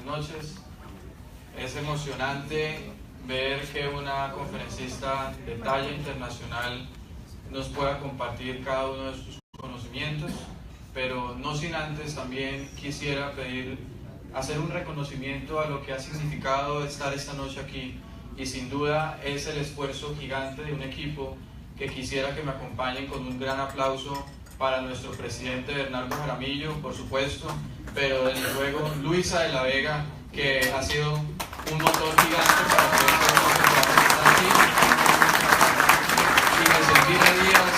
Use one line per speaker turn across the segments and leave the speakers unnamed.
buenas noches. Es emocionante ver que una conferencista de talla internacional nos pueda compartir cada uno de sus conocimientos, pero no sin antes también quisiera hacer un reconocimiento a lo que ha significado estar esta noche aquí, y sin duda es el esfuerzo gigante de un equipo que quisiera que me acompañen con un gran aplauso para nuestro presidente Bernardo Jaramillo, por supuesto, pero desde luego Luisa de la Vega, que ha sido un motor gigante para que nosotros podamos estar aquí, y Elvira Díaz,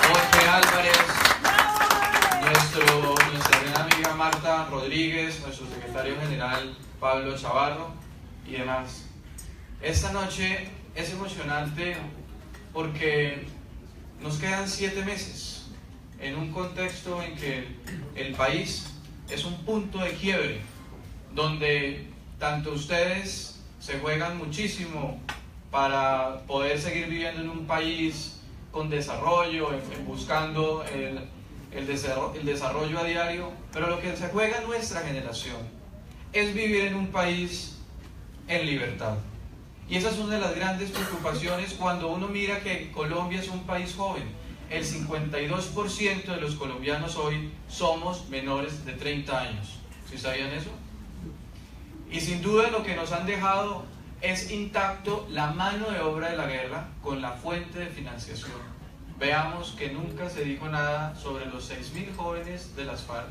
Jorge Álvarez, nuestra gran amiga Marta Rodríguez, nuestro secretario general Pablo Chavarro y demás. Esta noche es emocionante porque nos quedan 7 meses en un contexto en que el país es un punto de quiebre, donde tanto ustedes se juegan muchísimo para poder seguir viviendo en un país con desarrollo, buscando el desarrollo a diario, pero lo que se juega nuestra generación es vivir en un país en libertad. Y esa es una de las grandes preocupaciones cuando uno mira que Colombia es un país joven. El 52% de los colombianos hoy somos menores de 30 años. ¿Sí sabían eso? Y sin duda lo que nos han dejado es intacto la mano de obra de la guerra con la fuente de financiación. Veamos que nunca se dijo nada sobre los 6.000 jóvenes de las FARC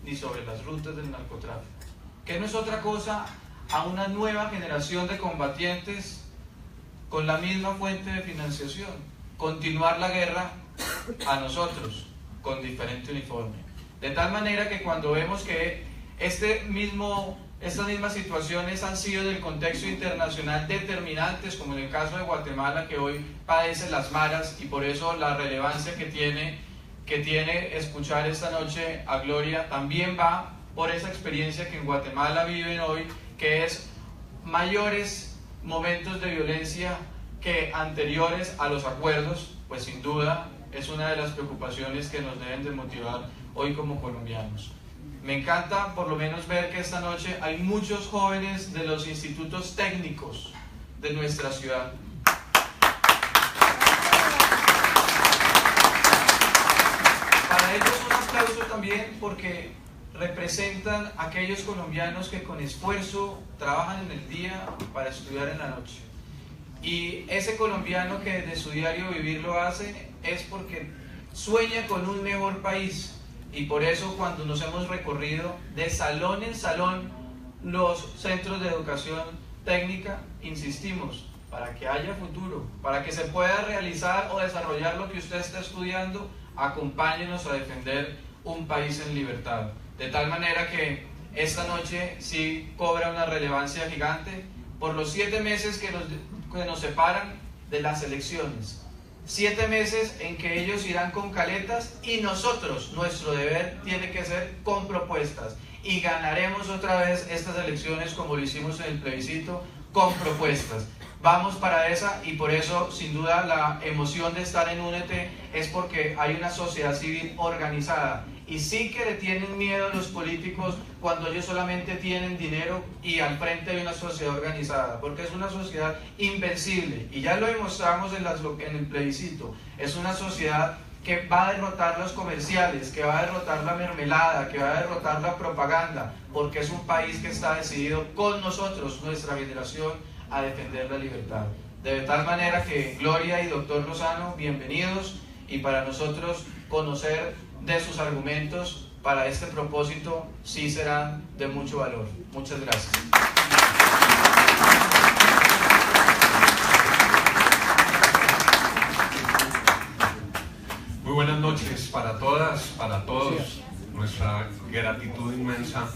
ni sobre las rutas del narcotráfico, que no es otra cosa a una nueva generación de combatientes con la misma fuente de financiación, continuar la guerra a nosotros con diferente uniforme. De tal manera que cuando vemos que estas mismas situaciones han sido del contexto internacional determinantes, como en el caso de Guatemala, que hoy padece las maras, y por eso la relevancia que tiene escuchar esta noche a Gloria, también va por esa experiencia que en Guatemala viven hoy, que es mayores momentos de violencia que anteriores a los acuerdos, pues sin duda es una de las preocupaciones que nos deben de motivar hoy como colombianos. Me encanta por lo menos ver que esta noche hay muchos jóvenes de los institutos técnicos de nuestra ciudad. Para ellos un aplauso también porque representan a aquellos colombianos que con esfuerzo trabajan en el día para estudiar en la noche. Y ese colombiano que desde su diario vivir lo hace es porque sueña con un mejor país. Y por eso cuando nos hemos recorrido de salón en salón los centros de educación técnica, insistimos, para que haya futuro, para que se pueda realizar o desarrollar lo que usted está estudiando, acompáñenos a defender un país en libertad. De tal manera que esta noche sí cobra una relevancia gigante por los 7 meses que nos separan de las elecciones. 7 meses en que ellos irán con caletas y nosotros, nuestro deber tiene que ser con propuestas. Y ganaremos otra vez estas elecciones como lo hicimos en el plebiscito, con propuestas. Vamos para esa, y por eso sin duda la emoción de estar en Únete es porque hay una sociedad civil organizada. Y sí que le tienen miedo a los políticos cuando ellos solamente tienen dinero y al frente hay una sociedad organizada, porque es una sociedad invencible, y ya lo demostramos en el plebiscito. Es una sociedad que va a derrotar los comerciales, que va a derrotar la mermelada, que va a derrotar la propaganda, porque es un país que está decidido con nosotros, nuestra generación, a defender la libertad. De tal manera que Gloria y doctor Lozano, bienvenidos, y para nosotros conocer de sus argumentos para este propósito sí serán de mucho valor. Muchas gracias.
Muy buenas noches para todas, para todos. Nuestra gratitud inmensa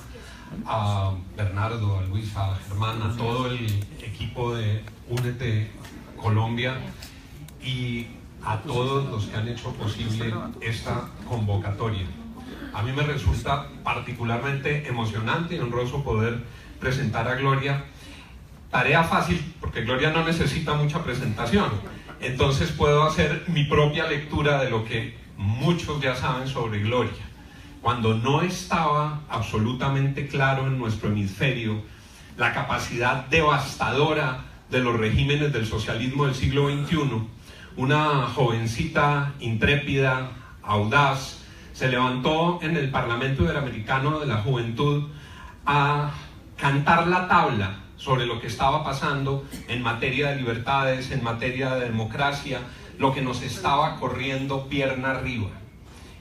a Bernardo, a Luisa, a Germán, a todo el equipo de Únete Colombia y a todos los que han hecho posible esta convocatoria. A mí me resulta particularmente emocionante y honroso poder presentar a Gloria. Tarea fácil, porque Gloria no necesita mucha presentación, entonces puedo hacer mi propia lectura de lo que muchos ya saben sobre Gloria. cuando no estaba absolutamente claro en nuestro hemisferio la capacidad devastadora de los regímenes del socialismo del siglo XXI, una jovencita intrépida, audaz, se levantó en el Parlamento Iberoamericano de la Juventud a cantar la tabla sobre lo que estaba pasando en materia de libertades, en materia de democracia, lo que nos estaba corriendo pierna arriba.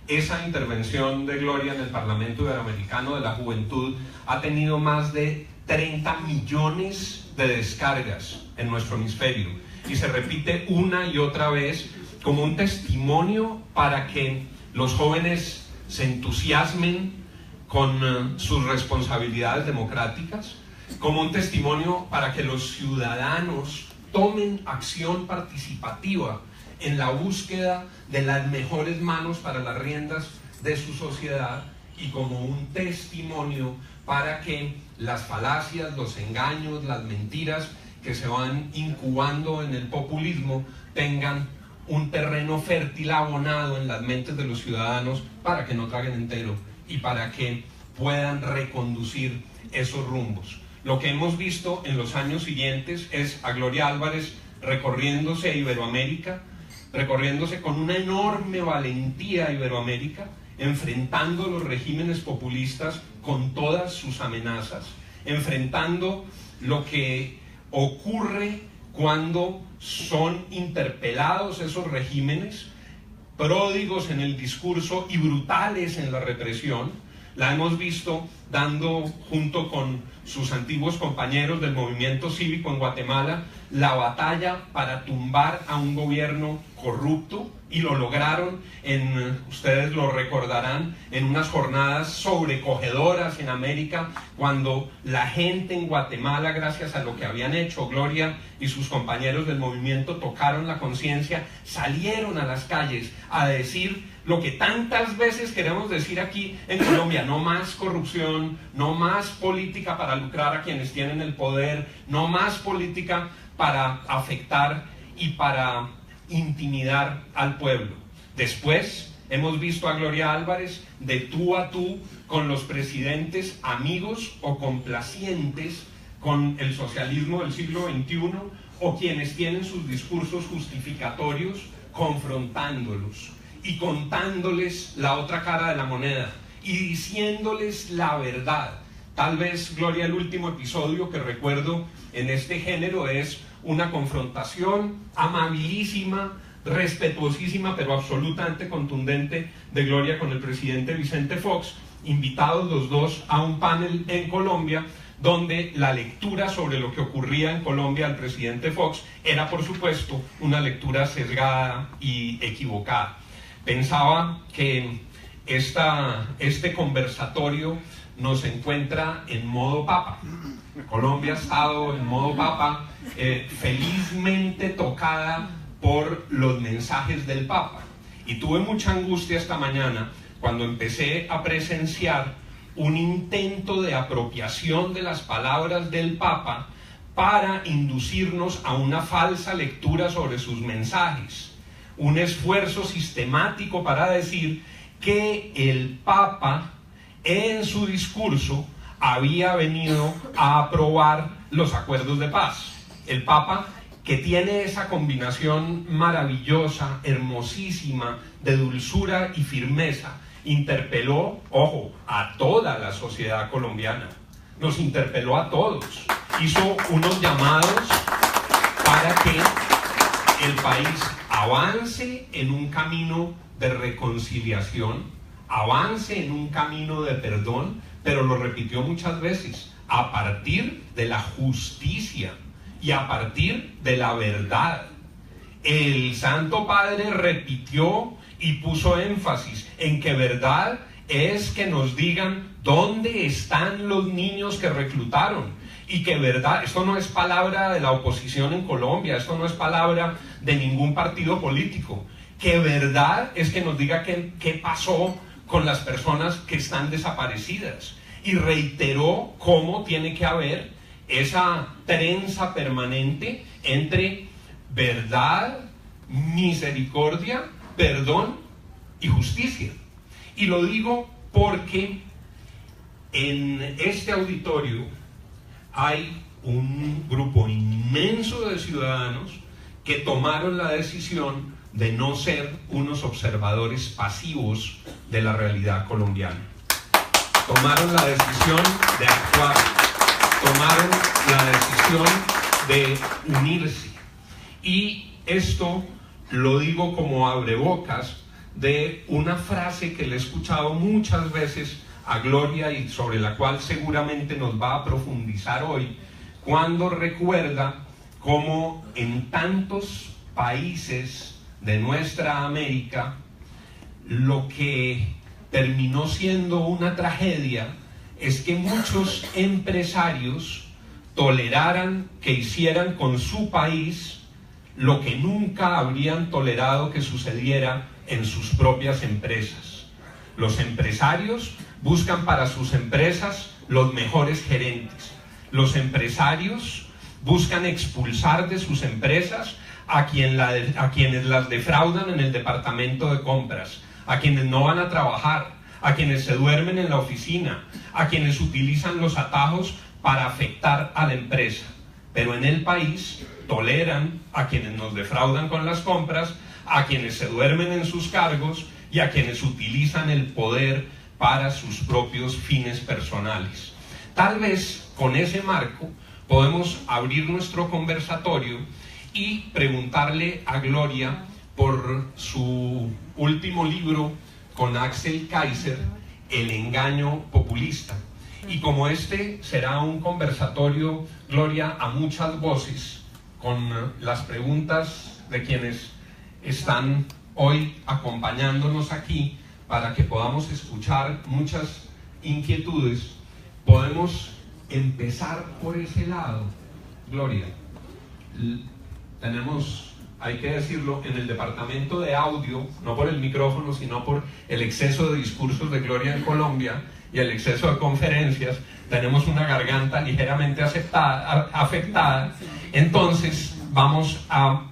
Esa intervención de Gloria en el Parlamento Iberoamericano de la Juventud ha tenido más de 30 millones de descargas en nuestro hemisferio y se repite una y otra vez como un testimonio para que los jóvenes se entusiasmen con sus responsabilidades democráticas, como un testimonio para que los ciudadanos tomen acción participativa en la búsqueda de las mejores manos para las riendas de su sociedad, y como un testimonio para que las falacias, los engaños, las mentiras que se van incubando en el populismo tengan un terreno fértil abonado en las mentes de los ciudadanos para que no traguen entero y para que puedan reconducir esos rumbos. Lo que hemos visto en los años siguientes es a Gloria Álvarez recorriéndose a Iberoamérica, recorriéndose con una enorme valentía a Iberoamérica, enfrentando los regímenes populistas con todas sus amenazas, enfrentando lo que ocurre cuando son interpelados esos regímenes, pródigos en el discurso y brutales en la represión. La hemos visto dando, junto con sus antiguos compañeros del movimiento cívico en Guatemala, la batalla para tumbar a un gobierno corrupto, y lo lograron, ustedes lo recordarán, en unas jornadas sobrecogedoras en América, cuando la gente en Guatemala, gracias a lo que habían hecho Gloria y sus compañeros del movimiento, tocaron la conciencia, salieron a las calles a decir lo que tantas veces queremos decir aquí en Colombia: no más corrupción, no más política para lucrar a quienes tienen el poder, no más política para afectar y para intimidar al pueblo. Después hemos visto a Gloria Álvarez de tú a tú con los presidentes amigos o complacientes con el socialismo del siglo XXI, o quienes tienen sus discursos justificatorios, confrontándolos y contándoles la otra cara de la moneda y diciéndoles la verdad. Tal vez, Gloria, el último episodio que recuerdo en este género es una confrontación amabilísima, respetuosísima, pero absolutamente contundente de Gloria con el presidente Vicente Fox, invitados los dos a un panel en Colombia, donde la lectura sobre lo que ocurría en Colombia al presidente Fox era, por supuesto, una lectura sesgada y equivocada. Pensaba que este conversatorio nos encuentra en modo papa. Colombia ha estado en modo papa, felizmente tocada por los mensajes del Papa. Y tuve mucha angustia esta mañana cuando empecé a presenciar un intento de apropiación de las palabras del Papa para inducirnos a una falsa lectura sobre sus mensajes. Un esfuerzo sistemático para decir que el Papa en su discurso había venido a aprobar los acuerdos de paz. El Papa, que tiene esa combinación maravillosa, hermosísima, de dulzura y firmeza, interpeló, ojo, a toda la sociedad colombiana. Nos interpeló a todos. Hizo unos llamados para que el país avance en un camino de reconciliación, avance en un camino de perdón, pero lo repitió muchas veces, a partir de la justicia y a partir de la verdad. El Santo Padre repitió y puso énfasis en que verdad es que nos digan dónde están los niños que reclutaron, y que verdad, esto no es palabra de la oposición en Colombia, esto no es palabra de ningún partido político, que verdad es que nos diga qué pasó con las personas que están desaparecidas, y reiteró cómo tiene que haber esa trenza permanente entre verdad, misericordia, perdón y justicia. Y lo digo porque en este auditorio hay un grupo inmenso de ciudadanos que tomaron la decisión de no ser unos observadores pasivos de la realidad colombiana. Tomaron la decisión de actuar, tomaron la decisión de unirse. Y esto lo digo como abrebocas de una frase que le he escuchado muchas veces a Gloria y sobre la cual seguramente nos va a profundizar hoy, cuando recuerda cómo en tantos países de nuestra América lo que terminó siendo una tragedia es que muchos empresarios toleraran que hicieran con su país lo que nunca habrían tolerado que sucediera en sus propias empresas. Los empresarios buscan para sus empresas los mejores gerentes. Los empresarios buscan expulsar de sus empresas a quienes las defraudan en el departamento de compras, a quienes no van a trabajar, a quienes se duermen en la oficina, a quienes utilizan los atajos para afectar a la empresa. Pero en el país toleran a quienes nos defraudan con las compras, a quienes se duermen en sus cargos y a quienes utilizan el poder para sus propios fines personales. Tal vez con ese marco podemos abrir nuestro conversatorio y preguntarle a Gloria por su último libro con Axel Kaiser, El engaño populista. Y como este será un conversatorio, Gloria, a muchas voces, con las preguntas de quienes están hoy acompañándonos aquí, para que podamos escuchar muchas inquietudes, podemos empezar por ese lado. Gloria, tenemos, hay que decirlo, en el departamento de audio, no por el micrófono, sino por el exceso de discursos de Gloria en Colombia y el exceso de conferencias, tenemos una garganta ligeramente afectada. Entonces vamos a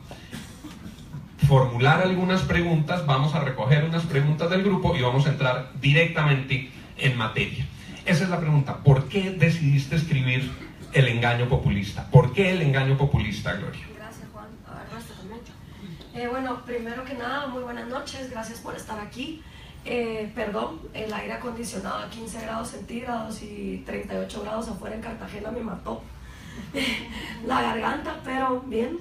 formular algunas preguntas, vamos a recoger unas preguntas del grupo y vamos a entrar directamente en materia. Esa es la pregunta: ¿por qué decidiste escribir El engaño populista? ¿Por qué el engaño populista, Gloria?
Gracias, Juan. A ver, esto también. Bueno, primero que nada, muy buenas noches, gracias por estar aquí. Perdón, el aire acondicionado a 15 grados centígrados y 38 grados afuera en Cartagena me mató la garganta, pero bien.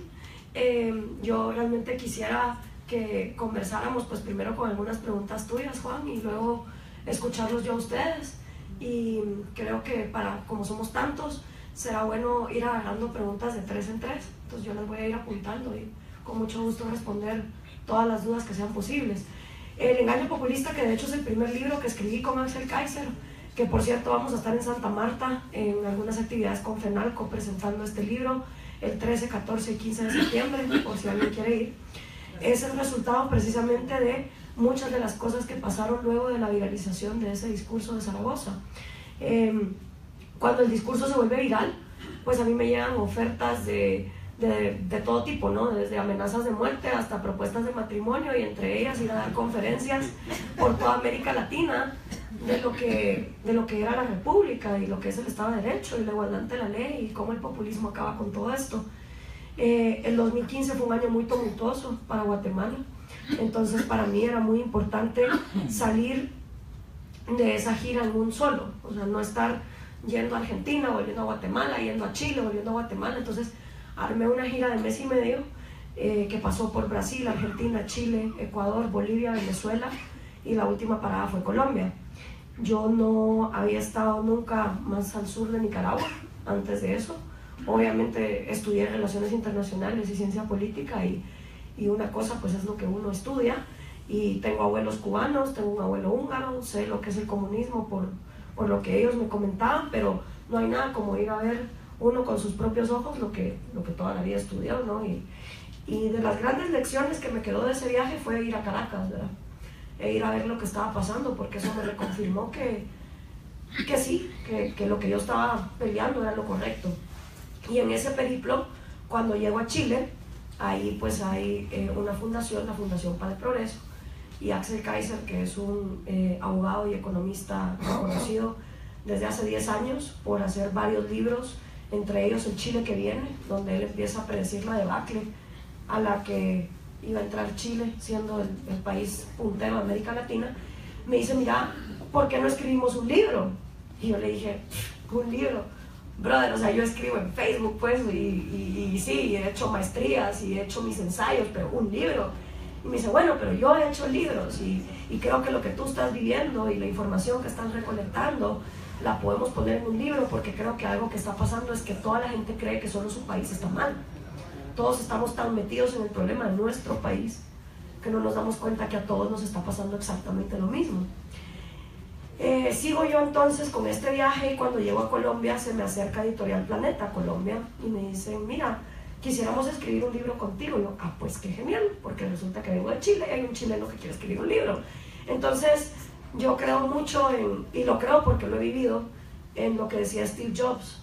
Yo realmente quisiera que conversáramos pues primero con algunas preguntas tuyas, Juan, y luego escucharlos yo a ustedes. Y creo que como somos tantos, será bueno ir agarrando preguntas de 3 en 3. Entonces yo las voy a ir apuntando y con mucho gusto responder todas las dudas que sean posibles. El engaño populista, que de hecho es el primer libro que escribí con Axel Kaiser, que por cierto vamos a estar en Santa Marta en algunas actividades con FENALCO presentando este libro el 13, 14 y 15 de septiembre, por si alguien quiere ir. Es el resultado precisamente de muchas de las cosas que pasaron luego de la viralización de ese discurso de Zaragoza. Cuando el discurso se vuelve viral, pues a mí me llegan ofertas de todo tipo, ¿no? Desde amenazas de muerte hasta propuestas de matrimonio, y entre ellas ir a dar conferencias por toda América Latina de lo que era la República y lo que es el Estado de Derecho y la igualdad ante la ley y cómo el populismo acaba con todo esto. El 2015 fue un año muy tumultuoso para Guatemala, entonces para mí era muy importante salir de esa gira en un solo, o sea, no estar yendo a Argentina, volviendo a Guatemala, yendo a Chile, volviendo a Guatemala. Entonces armé una gira de mes y medio que pasó por Brasil, Argentina, Chile, Ecuador, Bolivia, Venezuela, y la última parada fue Colombia. Yo no había estado nunca más al sur de Nicaragua antes de eso. Obviamente estudié Relaciones Internacionales y Ciencia Política, y una cosa pues es lo que uno estudia, y tengo abuelos cubanos, tengo un abuelo húngaro, sé lo que es el comunismo por lo que ellos me comentaban, pero no hay nada como ir a ver uno con sus propios ojos lo que toda la vida estudió, ¿no? Y de las grandes lecciones que me quedó de ese viaje fue ir a Caracas, ¿verdad? E ir a ver lo que estaba pasando, porque eso me reconfirmó que sí, que lo que yo estaba peleando era lo correcto. Y en ese periplo, cuando llego a Chile, ahí pues hay una fundación, la Fundación para el Progreso, y Axel Kaiser, que es un abogado y economista conocido desde hace 10 años por hacer varios libros, entre ellos El Chile que viene, donde él empieza a predecir la debacle a la que iba a entrar Chile, siendo el país puntero de América Latina. Me dice, mira, ¿por qué no escribimos un libro? Y yo le dije, un libro, brother, o sea, yo escribo en Facebook, pues, y sí, he hecho maestrías y he hecho mis ensayos, pero un libro. Y me dice, bueno, pero yo he hecho libros y creo que lo que tú estás viviendo y la información que estás recolectando la podemos poner en un libro, porque creo que algo que está pasando es que toda la gente cree que solo su país está mal. Todos estamos tan metidos en el problema de nuestro país que no nos damos cuenta que a todos nos está pasando exactamente lo mismo. Sigo yo entonces con este viaje y cuando llego a Colombia se me acerca Editorial Planeta Colombia y me dicen, mira, quisiéramos escribir un libro contigo. Y yo, pues qué genial, porque resulta que vengo de Chile y hay un chileno que quiere escribir un libro. Entonces yo creo mucho y lo creo porque lo he vivido, en lo que decía Steve Jobs.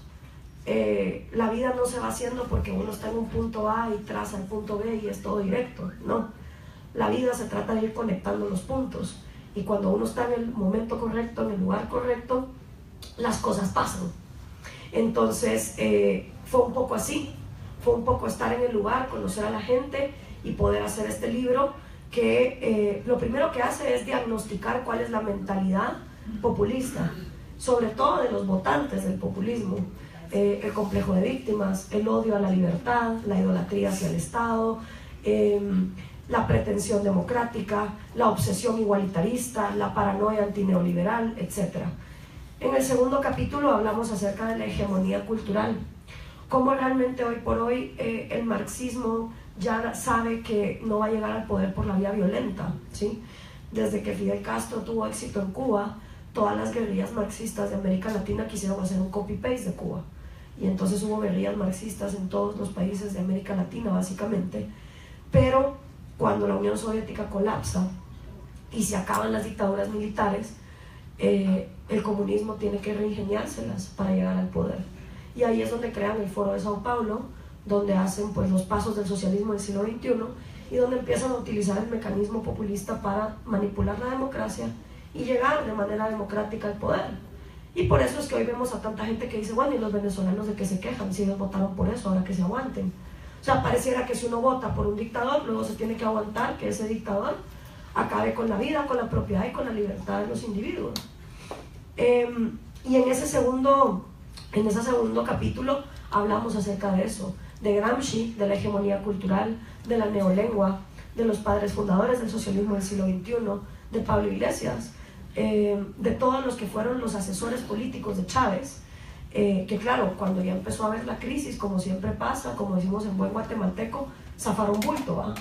La vida no se va haciendo porque uno está en un punto A y traza el punto B y es todo directo, no. La vida se trata de ir conectando los puntos, y cuando uno está en el momento correcto, en el lugar correcto, las cosas pasan. Entonces fue un poco así, fue un poco estar en el lugar, conocer a la gente y poder hacer este libro que lo primero que hace es diagnosticar cuál es la mentalidad populista, sobre todo de los votantes del populismo. El complejo de víctimas, el odio a la libertad, la idolatría hacia el Estado, la pretensión democrática, la obsesión igualitarista, la paranoia antineoliberal, etc. En el segundo capítulo hablamos acerca de la hegemonía cultural, cómo realmente hoy por hoy el marxismo ya sabe que no va a llegar al poder por la vía violenta, ¿sí? Desde que Fidel Castro tuvo éxito en Cuba, todas las guerrillas marxistas de América Latina quisieron hacer un copy-paste de Cuba, y entonces hubo guerrillas marxistas en todos los países de América Latina básicamente. Pero cuando la Unión Soviética colapsa y se acaban las dictaduras militares, el comunismo tiene que reingeniárselas para llegar al poder, y ahí es donde crean el Foro de Sao Paulo, donde hacen pues los pasos del socialismo del siglo XXI y donde empiezan a utilizar el mecanismo populista para manipular la democracia y llegar de manera democrática al poder. Y por eso es que hoy vemos a tanta gente que dice, bueno, ¿y los venezolanos de qué se quejan? Si ellos votaron por eso, ahora que se aguanten. O sea, pareciera que si uno vota por un dictador, luego se tiene que aguantar que ese dictador acabe con la vida, con la propiedad y con la libertad de los individuos. Y en ese segundo capítulo hablamos acerca de eso, de Gramsci, de la hegemonía cultural, de la neolengua, de los padres fundadores del socialismo del siglo XXI, de Pablo Iglesias, de todos los que fueron los asesores políticos de Chávez, que claro, cuando ya empezó a haber la crisis, como siempre pasa, como decimos en buen guatemalteco, zafaron bulto, ¿va?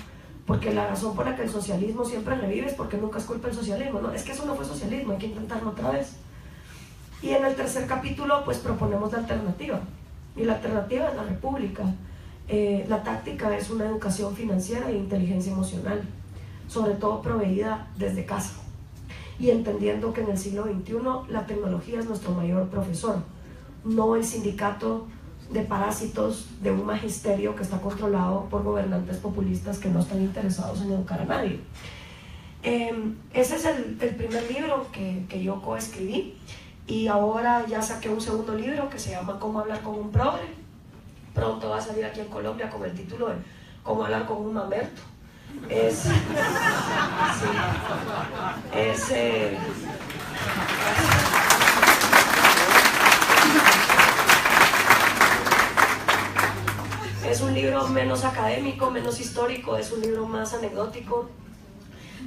Porque la razón por la que el socialismo siempre revive es porque nunca es culpa del socialismo, ¿no? Es que eso no fue socialismo, hay que intentarlo otra vez. Y en el tercer capítulo pues proponemos la alternativa, y la alternativa es la república. La táctica es una educación financiera e inteligencia emocional, sobre todo proveída desde casa, y entendiendo que en el siglo XXI la tecnología es nuestro mayor profesor, no el sindicato de parásitos de un magisterio que está controlado por gobernantes populistas que no están interesados en educar a nadie. Ese es el primer libro que yo coescribí, y ahora ya saqué un segundo libro que se llama Cómo hablar con un progre. Pronto va a salir aquí en Colombia con el título de Cómo hablar con un mamerto. Es un libro menos académico, menos histórico, es un libro más anecdótico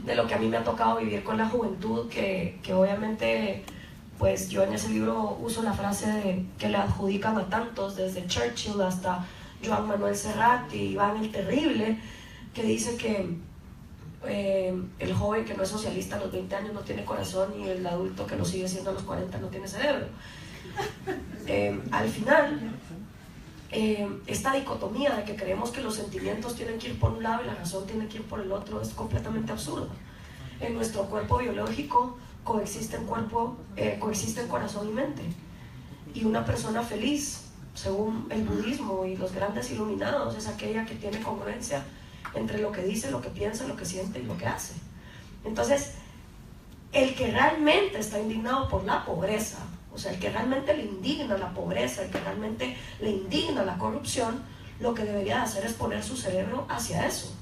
de lo que a mí me ha tocado vivir con la juventud, que obviamente pues yo en ese libro uso la frase que le adjudican a tantos, desde Churchill hasta Joan Manuel Serrat y Iván el Terrible, que dice que el joven que no es socialista a los 20 años no tiene corazón, y el adulto que lo sigue siendo a los 40 no tiene cerebro. Al final, esta dicotomía de que creemos que los sentimientos tienen que ir por un lado y la razón tiene que ir por el otro es completamente absurda. En nuestro cuerpo biológico coexisten corazón y mente, y una persona feliz, según el budismo y los grandes iluminados, es aquella que tiene congruencia entre lo que dice, lo que piensa, lo que siente y lo que hace. Entonces, el que realmente está indignado por la pobreza, o sea, el que realmente le indigna la pobreza, el que realmente le indigna la corrupción, lo que debería hacer es poner su cerebro hacia eso.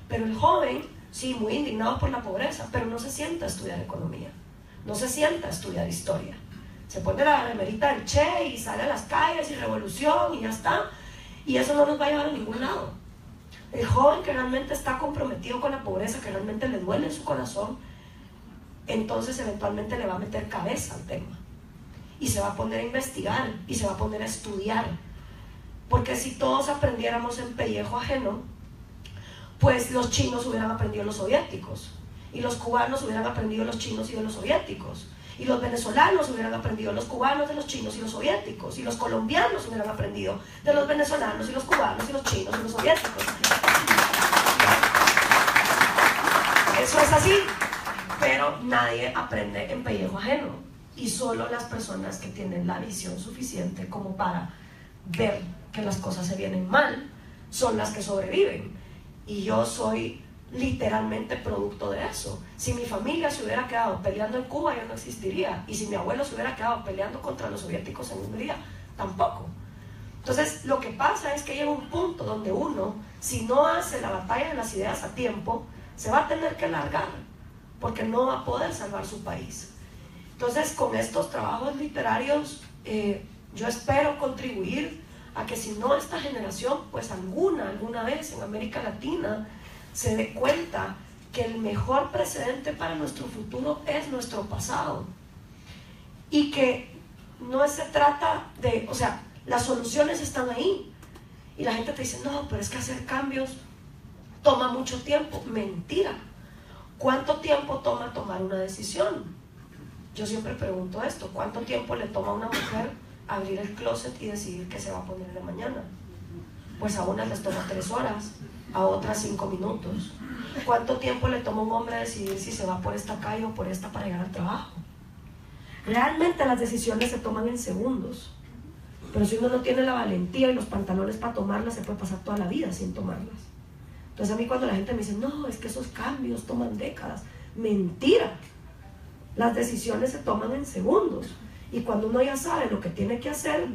Pero el joven, sí, muy indignado por la pobreza, pero no se sienta a estudiar economía, no se sienta a estudiar historia. Se pone la remerita del Che y sale a las calles y revolución y ya está. Y eso no nos va a llevar a ningún lado. El joven que realmente está comprometido con la pobreza, que realmente le duele en su corazón, entonces eventualmente le va a meter cabeza al tema. Y se va a poner a investigar y se va a poner a estudiar. Porque si todos aprendiéramos en pellejo ajeno, pues los chinos hubieran aprendido los soviéticos. Y los cubanos hubieran aprendido los chinos y de los soviéticos. Y los venezolanos hubieran aprendido los cubanos de los chinos y los soviéticos. Y los colombianos hubieran aprendido de los venezolanos y los cubanos y los chinos y los soviéticos. Eso es así, pero nadie aprende en pellejo ajeno. Y solo las personas que tienen la visión suficiente como para ver que las cosas se vienen mal son las que sobreviven. Y yo soy literalmente producto de eso. Si mi familia se hubiera quedado peleando en Cuba, yo no existiría. Y si mi abuelo se hubiera quedado peleando contra los soviéticos en Hungría, tampoco. Entonces, lo que pasa es que llega un punto donde uno, si no hace la batalla de las ideas a tiempo, se va a tener que largar, porque no va a poder salvar su país. Entonces, con estos trabajos literarios, yo espero contribuir a que, si no esta generación, pues alguna vez en América Latina se dé cuenta que el mejor precedente para nuestro futuro es nuestro pasado. Y que no se trata de, o sea, las soluciones están ahí. Y la gente te dice, no, pero es que hacer cambios toma mucho tiempo. Mentira. ¿Cuánto tiempo toma tomar una decisión? Yo siempre pregunto esto, ¿cuánto tiempo le toma a una mujer abrir el closet y decidir qué se va a poner de mañana? Pues a unas les toma 3 horas, a otras 5 minutos. ¿Cuánto tiempo le toma a un hombre decidir si se va por esta calle o por esta para llegar al trabajo? Realmente las decisiones se toman en segundos, pero si uno no tiene la valentía y los pantalones para tomarlas, se puede pasar toda la vida sin tomarlas. Entonces, a mí cuando la gente me dice, no, es que esos cambios toman décadas, mentira. Las decisiones se toman en segundos, y cuando uno ya sabe lo que tiene que hacer,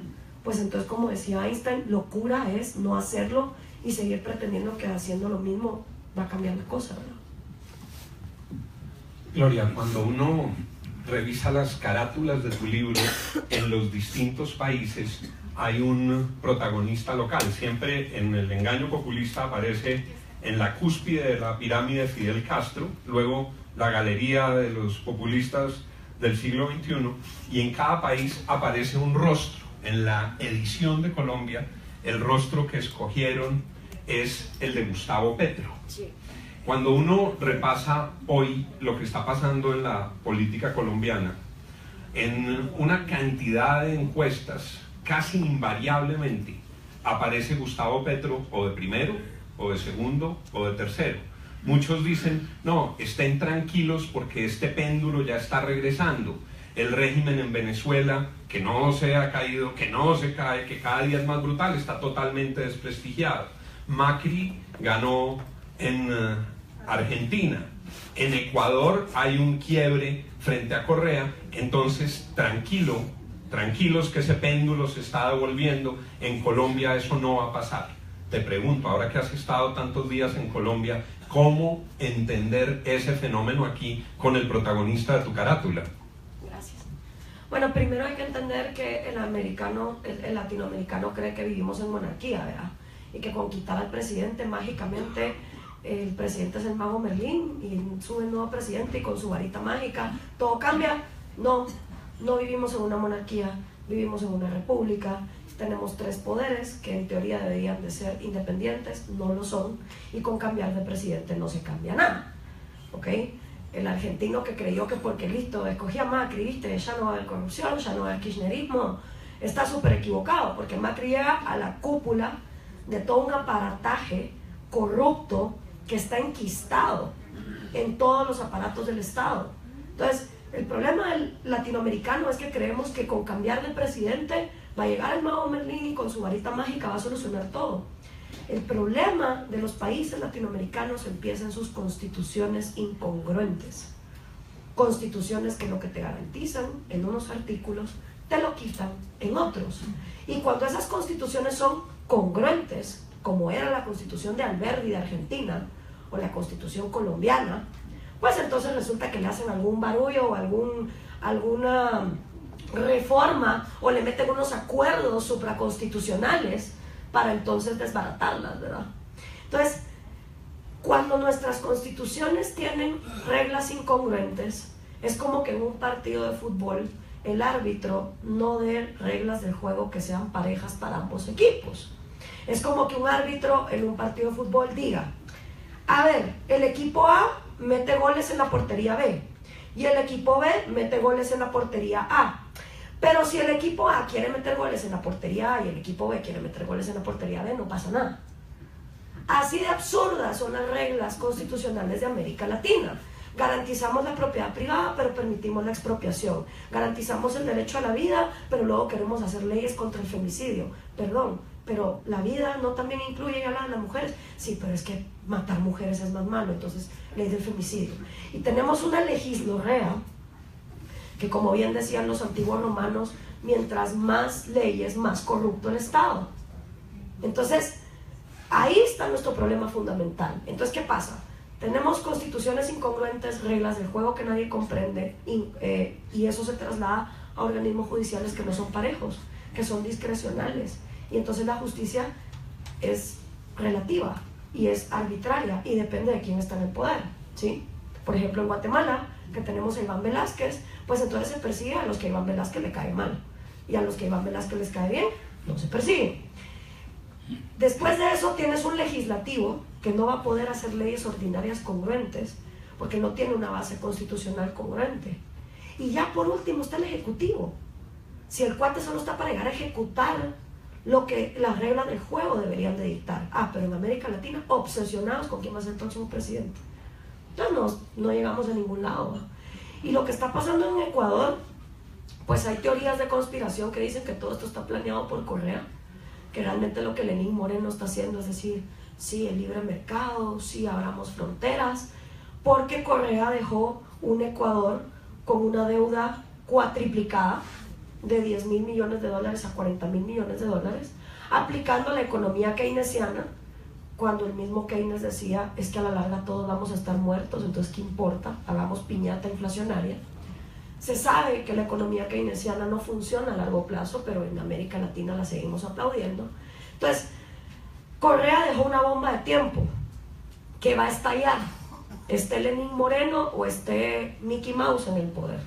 pues entonces, como decía Einstein, locura es no hacerlo y seguir pretendiendo que haciendo lo mismo va a cambiar la cosa, ¿verdad?
Gloria, cuando uno revisa las carátulas de tu libro, en los distintos países hay un protagonista local. Siempre en El engaño populista aparece en la cúspide de la pirámide Fidel Castro, luego la galería de los populistas del siglo XXI, y en cada país aparece un rostro. En la edición de Colombia, el rostro que escogieron es el de Gustavo Petro.
Sí.
Cuando uno repasa hoy lo que está pasando en la política colombiana, en una cantidad de encuestas, casi invariablemente aparece Gustavo Petro o de primero, o de segundo, o de tercero. Muchos dicen, no, estén tranquilos porque este péndulo ya está regresando. El régimen en Venezuela, que no se ha caído, que no se cae, que cada día es más brutal, está totalmente desprestigiado. Macri ganó en Argentina. En Ecuador hay un quiebre frente a Correa. Entonces, tranquilos que ese péndulo se está devolviendo. En Colombia eso no va a pasar. Te pregunto, ahora que has estado tantos días en Colombia, ¿cómo entender ese fenómeno aquí con el protagonista de tu carátula?
Gracias. Bueno, primero hay que entender que el latinoamericano cree que vivimos en monarquía, ¿verdad? Y que con quitar al presidente, mágicamente, el presidente es el mago Merlín y sube el nuevo presidente y con su varita mágica todo cambia. No vivimos en una monarquía, vivimos en una república. Tenemos 3 poderes que en teoría deberían de ser independientes, no lo son, y con cambiar de presidente no se cambia nada, ¿ok? El argentino que creyó que porque listo, escogía Macri, viste, ya no va a haber corrupción, ya no va a haber kirchnerismo, está súper equivocado, porque Macri llega a la cúpula de todo un aparataje corrupto que está enquistado en todos los aparatos del Estado. Entonces, el problema del latinoamericano es que creemos que con cambiar de presidente va a llegar el mago Merlín y con su varita mágica va a solucionar todo. El problema de los países latinoamericanos empieza en sus constituciones incongruentes. Constituciones que lo que te garantizan en unos artículos te lo quitan en otros. Y cuando esas constituciones son congruentes, como era la constitución de Alberdi de Argentina o la constitución colombiana, pues entonces resulta que le hacen algún barullo o alguna reforma o le meten unos acuerdos supraconstitucionales para entonces desbaratarlas, ¿verdad? Entonces, cuando nuestras constituciones tienen reglas incongruentes, es como que en un partido de fútbol el árbitro no dé reglas del juego que sean parejas para ambos equipos. Es como que un árbitro en un partido de fútbol diga, a ver, el equipo A mete goles en la portería B y el equipo B mete goles en la portería A. Pero si el equipo A quiere meter goles en la portería A y el equipo B quiere meter goles en la portería B, no pasa nada. Así de absurdas son las reglas constitucionales de América Latina. Garantizamos la propiedad privada, pero permitimos la expropiación. Garantizamos el derecho a la vida, pero luego queremos hacer leyes contra el femicidio. Perdón, pero la vida no también incluye a las mujeres. Sí, pero es que matar mujeres es más malo, entonces ley del femicidio. Y tenemos una legislorrea que, como bien decían los antiguos romanos, mientras más leyes, más corrupto el Estado. Entonces, ahí está nuestro problema fundamental. Entonces, ¿qué pasa? Tenemos constituciones incongruentes, reglas del juego que nadie comprende, y eso se traslada a organismos judiciales que no son parejos, que son discrecionales. Y entonces la justicia es relativa y es arbitraria y depende de quién está en el poder, ¿sí? Por ejemplo, en Guatemala, que tenemos a Iván Velázquez, pues entonces se persigue a los que a Iván Velázquez le cae mal, y a los que a Iván Velázquez les cae bien, no se persigue. Después de eso tienes un legislativo que no va a poder hacer leyes ordinarias congruentes porque no tiene una base constitucional congruente. Y ya por último está el ejecutivo. Si el cuate solo está para llegar a ejecutar lo que las reglas del juego deberían de dictar. Pero en América Latina, obsesionados con quién va a ser el próximo presidente. Entonces no llegamos a ningún lado, ¿no? Y lo que está pasando en Ecuador, pues hay teorías de conspiración que dicen que todo esto está planeado por Correa, que realmente lo que Lenín Moreno está haciendo es decir, sí, el libre mercado, sí, abramos fronteras, porque Correa dejó un Ecuador con una deuda cuatriplicada de 10.000 millones de dólares a 40.000 millones de dólares, aplicando la economía keynesiana, cuando el mismo Keynes decía, es que a la larga todos vamos a estar muertos, entonces ¿qué importa? Hagamos piñata inflacionaria. Se sabe que la economía keynesiana no funciona a largo plazo, pero en América Latina la seguimos aplaudiendo. Entonces, Correa dejó una bomba de tiempo que va a estallar, esté Lenín Moreno o esté Mickey Mouse en el poder.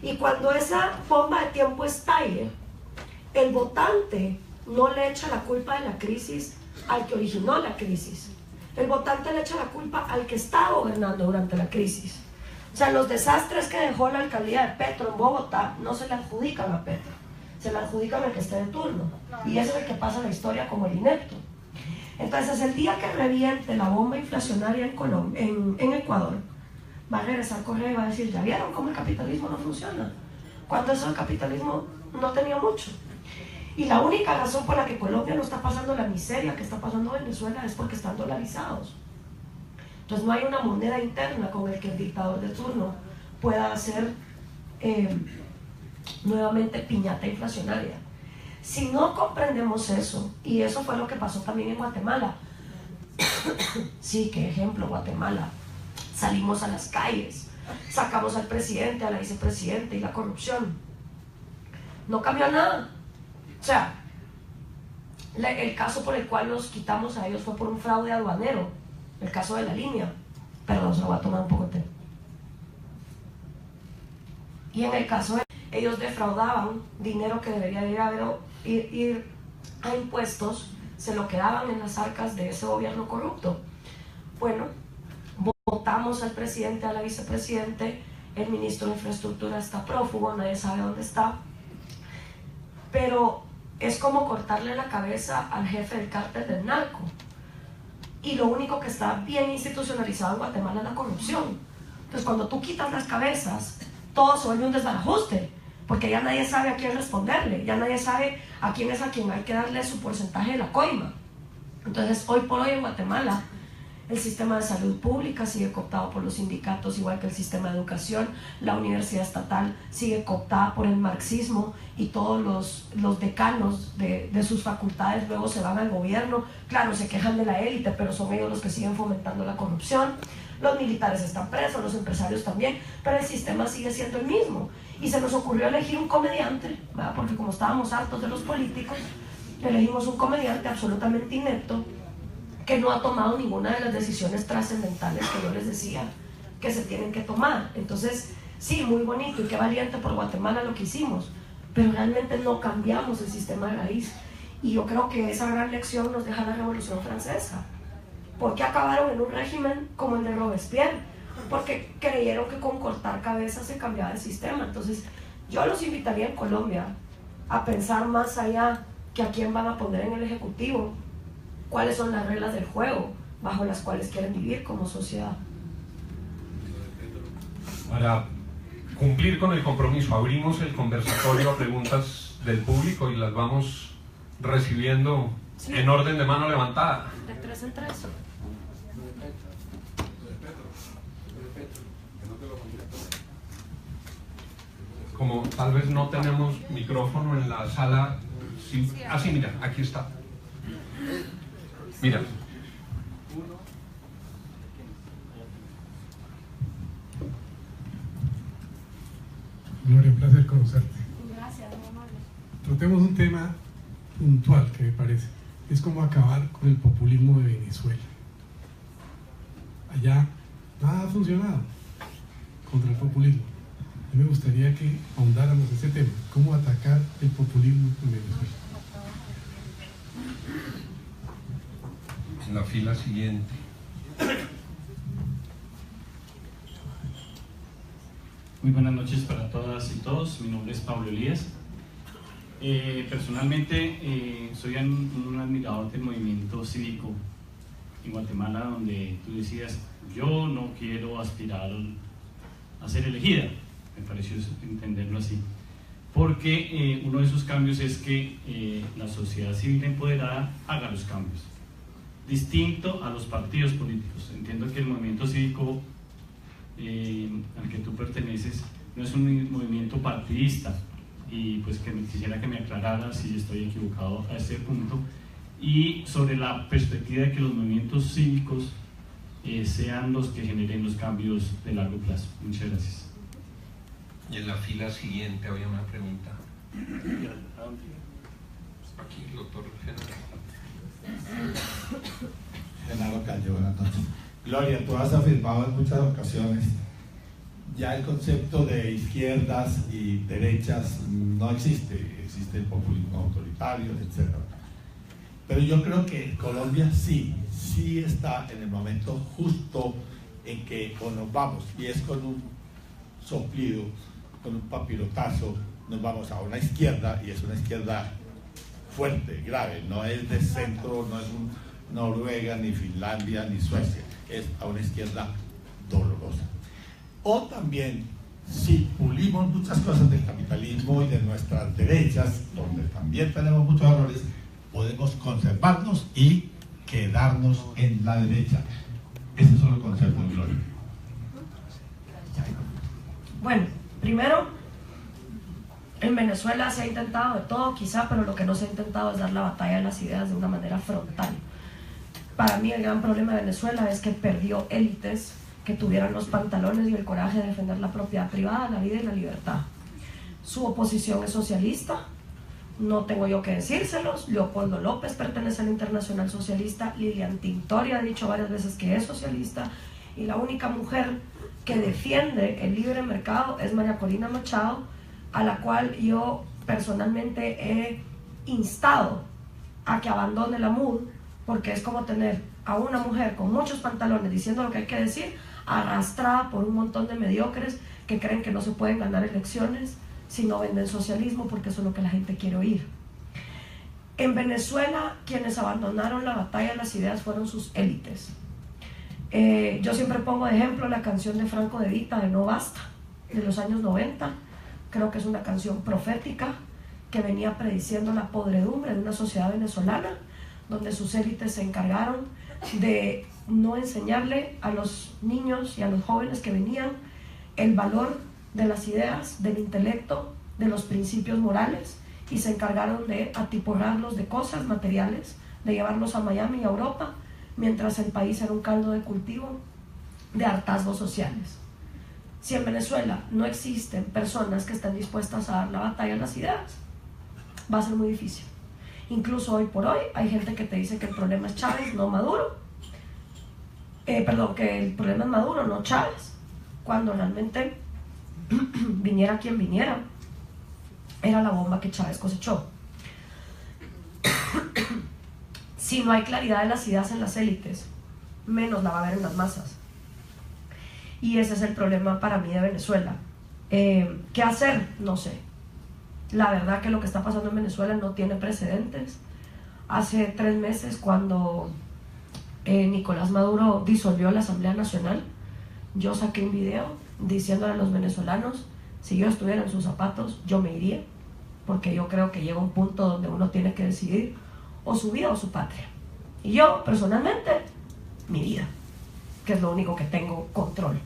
Y cuando esa bomba de tiempo estalle, el votante no le echa la culpa de la crisis al que originó la crisis. El votante le echa la culpa al que está gobernando durante la crisis. O sea, los desastres que dejó la alcaldía de Petro en Bogotá no se le adjudican a Petro, se le adjudican al que esté de turno. Y ese es el que pasa la historia como el inepto. Entonces, el día que reviente la bomba inflacionaria en Ecuador, va a regresar Correa y va a decir, ¿ya vieron cómo el capitalismo no funciona? Cuando eso el capitalismo no tenía mucho. Y la única razón por la que Colombia no está pasando la miseria que está pasando Venezuela es porque están dolarizados. Entonces no hay una moneda interna con la que el dictador de turno pueda hacer nuevamente piñata inflacionaria. Si no comprendemos eso, y eso fue lo que pasó también en Guatemala, sí, qué ejemplo, Guatemala, salimos a las calles, sacamos al presidente, a la vicepresidenta y la corrupción, no cambió nada. O sea, el caso por el cual los quitamos a ellos fue por un fraude aduanero, el caso de la línea. Perdón, se lo voy a tomar un poco de té. Y en el caso de ellos defraudaban dinero que debería ir a impuestos, se lo quedaban en las arcas de ese gobierno corrupto. Bueno, votamos al presidente, a la vicepresidente, el ministro de Infraestructura está prófugo, nadie sabe dónde está, pero es como cortarle la cabeza al jefe del cártel del narco. Y lo único que está bien institucionalizado en Guatemala es la corrupción. Entonces, cuando tú quitas las cabezas, todo se vuelve un desbarajuste, porque ya nadie sabe a quién responderle, ya nadie sabe a quién es a quien hay que darle su porcentaje de la coima. Entonces, hoy por hoy en Guatemala, el sistema de salud pública sigue cooptado por los sindicatos, igual que el sistema de educación. La universidad estatal sigue cooptada por el marxismo y todos los decanos de sus facultades luego se van al gobierno. Claro, se quejan de la élite, pero son ellos los que siguen fomentando la corrupción. Los militares están presos, los empresarios también, pero el sistema sigue siendo el mismo. Y se nos ocurrió elegir un comediante, ¿verdad? Porque como estábamos hartos de los políticos, elegimos un comediante absolutamente inepto, que no ha tomado ninguna de las decisiones trascendentales que yo les decía que se tienen que tomar. Entonces, sí, muy bonito y qué valiente por Guatemala lo que hicimos, pero realmente no cambiamos el sistema de raíz. Y yo creo que esa gran lección nos deja la Revolución Francesa. ¿Por qué acabaron en un régimen como el de Robespierre? Porque creyeron que con cortar cabezas se cambiaba el sistema. Entonces, yo los invitaría en Colombia a pensar más allá que a quién van a poner en el Ejecutivo, cuáles son las reglas del juego bajo las cuales quieren vivir como sociedad.
Para cumplir con el compromiso, abrimos el conversatorio a preguntas del público y las vamos recibiendo en orden de mano levantada.
De 3 en 3.
Como tal vez no tenemos micrófono en la sala, sí, sí, mira, aquí está. Mira.
Gloria, un placer conocerte.
Gracias, muy amable.
Tratemos un tema puntual que me parece. Es como acabar con el populismo de Venezuela. Allá nada ha funcionado contra el populismo. A mí me gustaría que ahondáramos en ese tema. ¿Cómo atacar el populismo en Venezuela?
En la fila siguiente.
Muy buenas noches para todas y todos. Mi nombre es Pablo Elías. Personalmente soy un admirador del movimiento cívico en Guatemala, donde tú decías, yo no quiero aspirar a ser elegida. Me pareció entenderlo así. Porque uno de esos cambios es que la sociedad civil empoderada haga los cambios. Distinto a los partidos políticos. Entiendo que el movimiento cívico al que tú perteneces no es un movimiento partidista, y pues quisiera que me aclarara si estoy equivocado a ese punto, y sobre la perspectiva de que los movimientos cívicos sean los que generen los cambios de largo plazo. Muchas gracias.
Y en la fila siguiente había una pregunta. Aquí, el doctor
Genaro Calle, buenas noches. Gloria, tú has afirmado en muchas ocasiones ya el concepto de izquierdas y derechas no existe, existe el populismo autoritario, etc. Pero yo creo que Colombia sí está en el momento justo en que o nos vamos, y es con un soplido, con un papirotazo, nos vamos a una izquierda, y es una izquierda fuerte, grave, no es de centro, no es un Noruega, ni Finlandia, ni Suecia, es a una izquierda dolorosa. O también, si pulimos muchas cosas del capitalismo y de nuestras derechas, donde también tenemos muchos errores, podemos conservarnos y quedarnos en la derecha. Ese es solo el concepto de Gloria.
Bueno, primero, en Venezuela se ha intentado de todo quizá, pero lo que no se ha intentado es dar la batalla de las ideas de una manera frontal. Para mí el gran problema de Venezuela es que perdió élites que tuvieran los pantalones y el coraje de defender la propiedad privada, la vida y la libertad. Su oposición es socialista, no tengo yo que decírselos. Leopoldo López pertenece a la Internacional Socialista, Lilian Tintori ha dicho varias veces que es socialista, y la única mujer que defiende el libre mercado es María Corina Machado, a la cual yo personalmente he instado a que abandone la MUD, porque es como tener a una mujer con muchos pantalones diciendo lo que hay que decir, arrastrada por un montón de mediocres que creen que no se pueden ganar elecciones si no venden socialismo, porque eso es lo que la gente quiere oír. En Venezuela, quienes abandonaron la batalla de las ideas fueron sus élites. Yo siempre pongo de ejemplo la canción de Franco De Vita, de No Basta, de los años 90. Creo que es una canción profética que venía prediciendo la podredumbre de una sociedad venezolana donde sus élites se encargaron de no enseñarle a los niños y a los jóvenes que venían el valor de las ideas, del intelecto, de los principios morales, y se encargaron de atiborrarlos de cosas materiales, de llevarlos a Miami y a Europa, mientras el país era un caldo de cultivo de hartazgos sociales. Si en Venezuela no existen personas que estén dispuestas a dar la batalla a las ideas, va a ser muy difícil. Incluso hoy por hoy hay gente que te dice que el problema es Chávez, no Maduro. Que el problema es Maduro, no Chávez, cuando realmente viniera quien viniera, era la bomba que Chávez cosechó. Si no hay claridad de las ideas en las élites, menos la va a haber en las masas. Y ese es el problema para mí de Venezuela. ¿Qué hacer? No sé. La verdad que lo que está pasando en Venezuela no tiene precedentes. Hace 3 meses, cuando Nicolás Maduro disolvió la Asamblea Nacional, yo saqué un video diciéndole a los venezolanos, si yo estuviera en sus zapatos, yo me iría, porque yo creo que llega un punto donde uno tiene que decidir o su vida o su patria. Y yo, personalmente, mi vida, que es lo único que tengo control.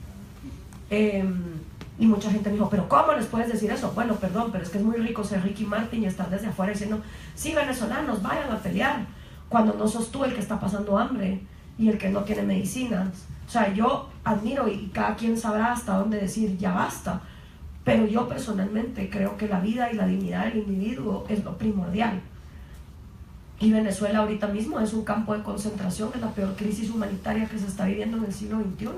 Y mucha gente me dijo, ¿pero cómo les puedes decir eso? Bueno, perdón, pero es que es muy rico ser Ricky Martin y estar desde afuera diciendo, sí, venezolanos, vayan a pelear, cuando no sos tú el que está pasando hambre y el que no tiene medicinas. O sea, yo admiro, y cada quien sabrá hasta dónde decir, ya basta, pero yo personalmente creo que la vida y la dignidad del individuo es lo primordial. Y Venezuela ahorita mismo es un campo de concentración, es la peor crisis humanitaria que se está viviendo en el siglo XXI,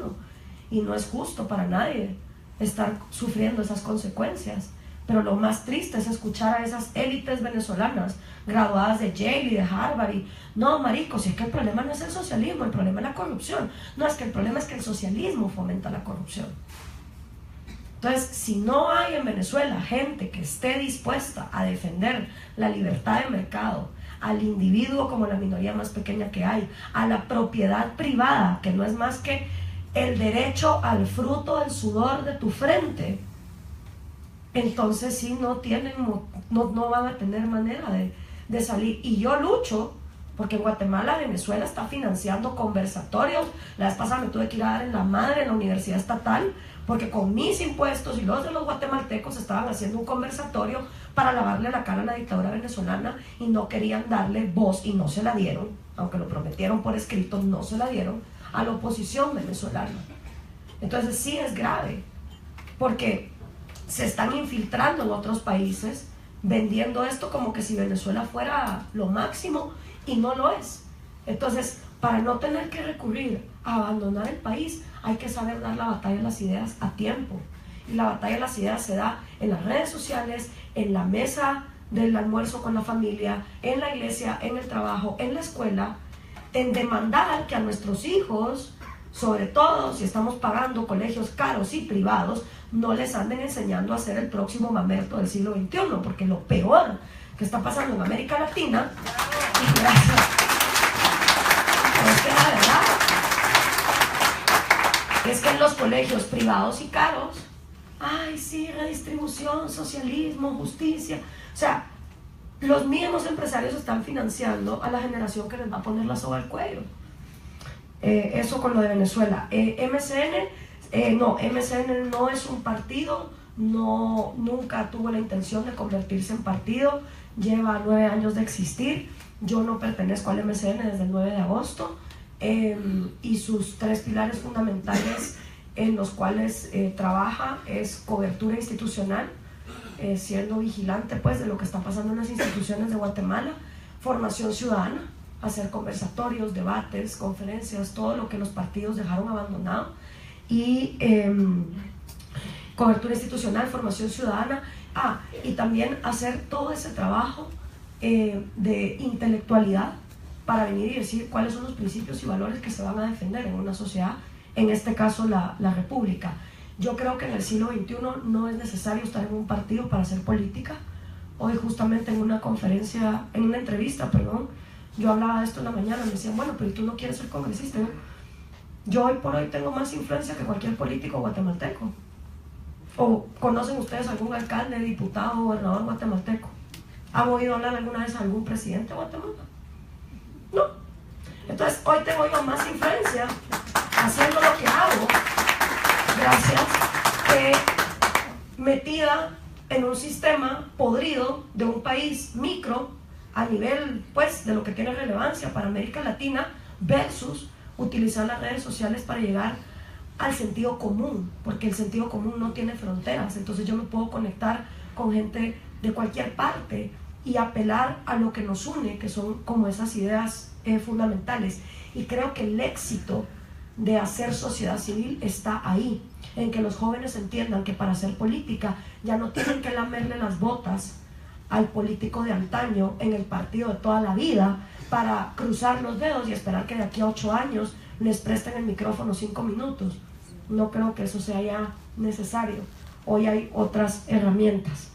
y no es justo para nadie estar sufriendo esas consecuencias. Pero lo más triste es escuchar a esas élites venezolanas graduadas de Yale y de Harvard y, no, marico, si es que el problema no es el socialismo, el problema es la corrupción. No, es que el problema es que el socialismo fomenta la corrupción. Entonces, si no hay en Venezuela gente que esté dispuesta a defender la libertad de mercado, al individuo como la minoría más pequeña que hay, a la propiedad privada, que no es más que el derecho al fruto del sudor de tu frente, entonces sí no van a tener manera de salir. Y yo lucho porque en Guatemala, Venezuela está financiando conversatorios. La vez pasada me tuve que ir a dar en la madre en la universidad estatal, porque con mis impuestos y los de los guatemaltecos estaban haciendo un conversatorio para lavarle la cara a la dictadura venezolana, y no querían darle voz, y no se la dieron, aunque lo prometieron por escrito, no se la dieron a la oposición venezolana. Entonces sí es grave, porque se están infiltrando en otros países, vendiendo esto como que si Venezuela fuera lo máximo, y no lo es. Entonces, para no tener que recurrir a abandonar el país, hay que saber dar la batalla de las ideas a tiempo. Y la batalla de las ideas se da en las redes sociales, en la mesa del almuerzo con la familia, en la iglesia, en el trabajo, en la escuela, en demandar que a nuestros hijos, sobre todo si estamos pagando colegios caros y privados, no les anden enseñando a ser el próximo mamerto del siglo XXI, porque lo peor que está pasando en América Latina, y gracias, es que la verdad es que en los colegios privados y caros, ay sí, redistribución, socialismo, justicia, o sea, los mismos empresarios están financiando a la generación que les va a poner la soga al cuello. Eso con lo de Venezuela. MSN no es un partido, nunca tuvo la intención de convertirse en partido, lleva 9 años de existir. Yo no pertenezco al MSN desde el 9 de agosto, y sus 3 pilares fundamentales en los cuales trabaja es cobertura institucional, siendo vigilante pues de lo que está pasando en las instituciones de Guatemala, formación ciudadana, hacer conversatorios, debates, conferencias, todo lo que los partidos dejaron abandonado, y cobertura institucional, formación ciudadana, y también hacer todo ese trabajo de intelectualidad para venir y decir cuáles son los principios y valores que se van a defender en una sociedad, en este caso la república. Yo creo que en el siglo XXI no es necesario estar en un partido para hacer política. Hoy justamente en una conferencia, en una entrevista, yo hablaba de esto en la mañana, me decían, bueno, pero tú no quieres ser congresista, ¿no? Yo hoy por hoy tengo más influencia que cualquier político guatemalteco. ¿O conocen ustedes algún alcalde, diputado, gobernador guatemalteco? ¿Han oído hablar alguna vez a algún presidente de Guatemala? No. Entonces hoy tengo yo más influencia haciendo lo que hago, gracias, metida en un sistema podrido de un país micro a nivel pues de lo que tiene relevancia para América Latina versus utilizar las redes sociales para llegar al sentido común, porque el sentido común no tiene fronteras. Entonces yo me puedo conectar con gente de cualquier parte y apelar a lo que nos une, que son como esas ideas fundamentales. Y creo que el éxito de hacer sociedad civil está ahí, en que los jóvenes entiendan que para hacer política ya no tienen que lamerle las botas al político de antaño en el partido de toda la vida para cruzar los dedos y esperar que de aquí a 8 años les presten el micrófono 5 minutos. No creo que eso sea ya necesario. Hoy hay otras herramientas.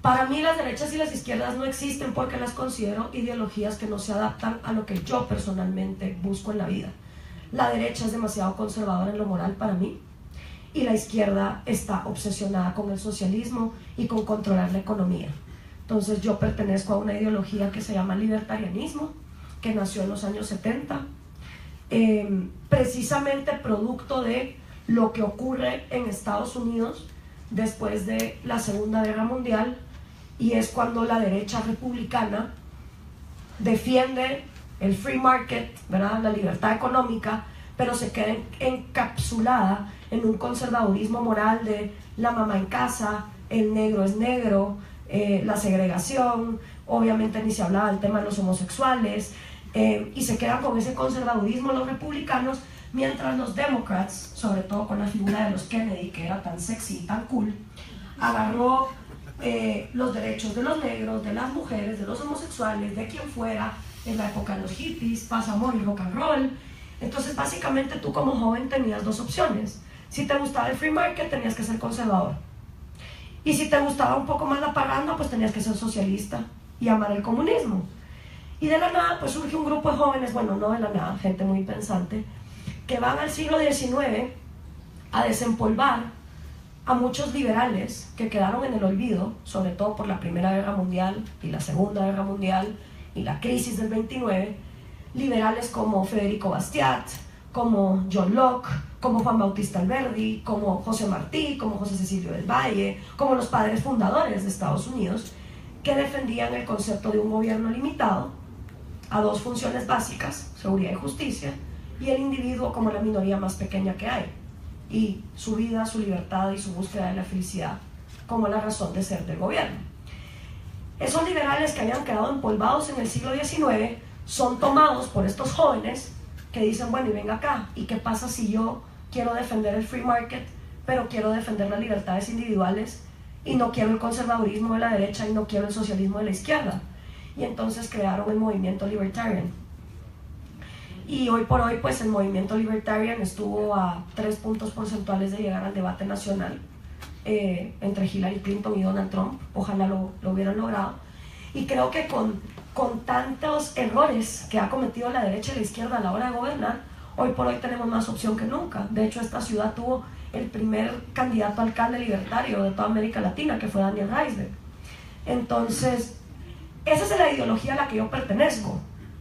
Para mí las derechas y las izquierdas no existen porque las considero ideologías que no se adaptan a lo que yo personalmente busco en la vida. La derecha es demasiado conservadora en lo moral para mí y la izquierda está obsesionada con el socialismo y con controlar la economía. Entonces yo pertenezco a una ideología que se llama libertarianismo, que nació en los años 70, precisamente producto de lo que ocurre en Estados Unidos después de la Segunda Guerra Mundial, y es cuando la derecha republicana defiende el free market, ¿verdad?, la libertad económica, pero se queda encapsulada en un conservadurismo moral de la mamá en casa, el negro es negro, la segregación, obviamente ni se hablaba del tema de los homosexuales, y se quedan con ese conservadurismo los republicanos, mientras los demócratas, sobre todo con la figura de los Kennedy, que era tan sexy y tan cool, agarró los derechos de los negros, de las mujeres, de los homosexuales, de quien fuera, en la época de los hippies, paz, amor y rock and roll. Entonces básicamente tú como joven tenías dos opciones. Si te gustaba el free market, tenías que ser conservador, y si te gustaba un poco más la parranda, pues tenías que ser socialista y amar el comunismo. Y de la nada pues surge un grupo de jóvenes, bueno, no de la nada, gente muy pensante, que van al siglo XIX a desempolvar a muchos liberales que quedaron en el olvido, sobre todo por la Primera Guerra Mundial y la Segunda Guerra Mundial y la crisis del 29, liberales como Federico Bastiat, como John Locke, como Juan Bautista Alberdi, como José Martí, como José Cecilio del Valle, como los padres fundadores de Estados Unidos, que defendían el concepto de un gobierno limitado a dos funciones básicas, seguridad y justicia, y el individuo como la minoría más pequeña que hay, y su vida, su libertad y su búsqueda de la felicidad como la razón de ser del gobierno. Esos liberales que habían quedado empolvados en el siglo XIX son tomados por estos jóvenes que dicen, bueno, y venga acá, ¿y qué pasa si yo quiero defender el free market, pero quiero defender las libertades individuales y no quiero el conservadurismo de la derecha y no quiero el socialismo de la izquierda? Y entonces crearon el movimiento libertarian. Y hoy por hoy pues el movimiento libertarian estuvo a 3 puntos porcentuales de llegar al debate nacional entre Hillary Clinton y Donald Trump. Ojalá lo hubieran logrado. Y creo que con tantos errores que ha cometido la derecha y la izquierda a la hora de gobernar, hoy por hoy tenemos más opción que nunca. De hecho, esta ciudad tuvo el primer candidato a alcalde libertario de toda América Latina, que fue Daniel Heisberg. Entonces, esa es la ideología a la que yo pertenezco.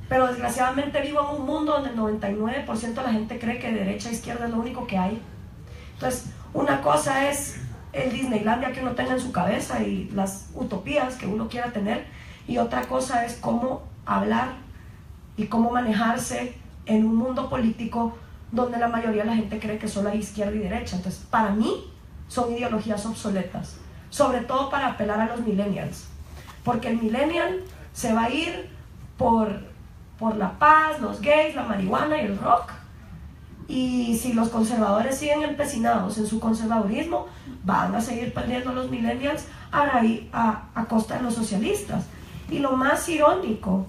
Pero desgraciadamente vivo en un mundo donde el 99% de la gente cree que derecha e izquierda es lo único que hay. Entonces, una cosa es el Disneylandia que uno tenga en su cabeza y las utopías que uno quiera tener, y otra cosa es cómo hablar y cómo manejarse en un mundo político donde la mayoría de la gente cree que solo hay izquierda y derecha. Entonces, para mí, son ideologías obsoletas, sobre todo para apelar a los millennials, porque el millennial se va a ir por la paz, los gays, la marihuana y el rock, y si los conservadores siguen empecinados en su conservadurismo, van a seguir perdiendo los millennials a costa de los socialistas. Y lo más irónico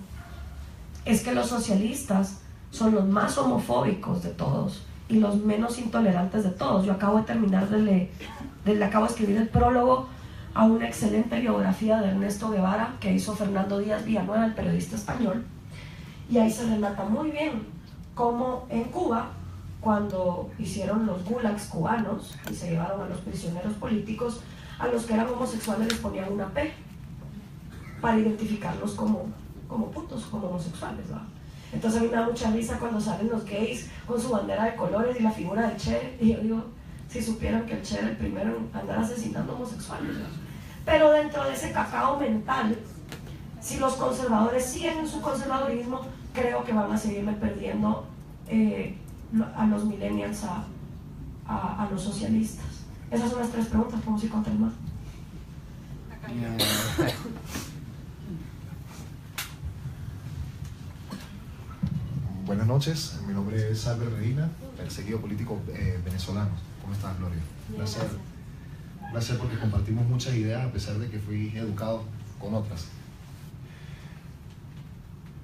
es que los socialistas son los más homofóbicos de todos y los menos intolerantes de todos. Yo acabo de terminar acabo de escribir el prólogo a una excelente biografía de Ernesto Guevara que hizo Fernando Díaz Villanueva, el periodista español, y ahí se relata muy bien cómo en Cuba, cuando hicieron los gulags cubanos y se llevaron a los prisioneros políticos, a los que eran homosexuales les ponían una P para identificarlos como putos, como homosexuales, ¿verdad? Entonces a mí me da mucha risa cuando salen los gays con su bandera de colores y la figura del Che, y yo digo, si supieran que el Che era el primero en andar asesinando homosexuales, ¿no? Pero dentro de ese cacao mental, si los conservadores siguen en su conservadurismo, creo que van a seguirle perdiendo a los millennials a los socialistas. Esas son las 3 preguntas, podemos ir con 3 más.
Buenas noches, mi nombre es Albert Medina, perseguido político venezolano. ¿Cómo estás, Gloria? Un placer porque compartimos muchas ideas a pesar de que fui educado con otras.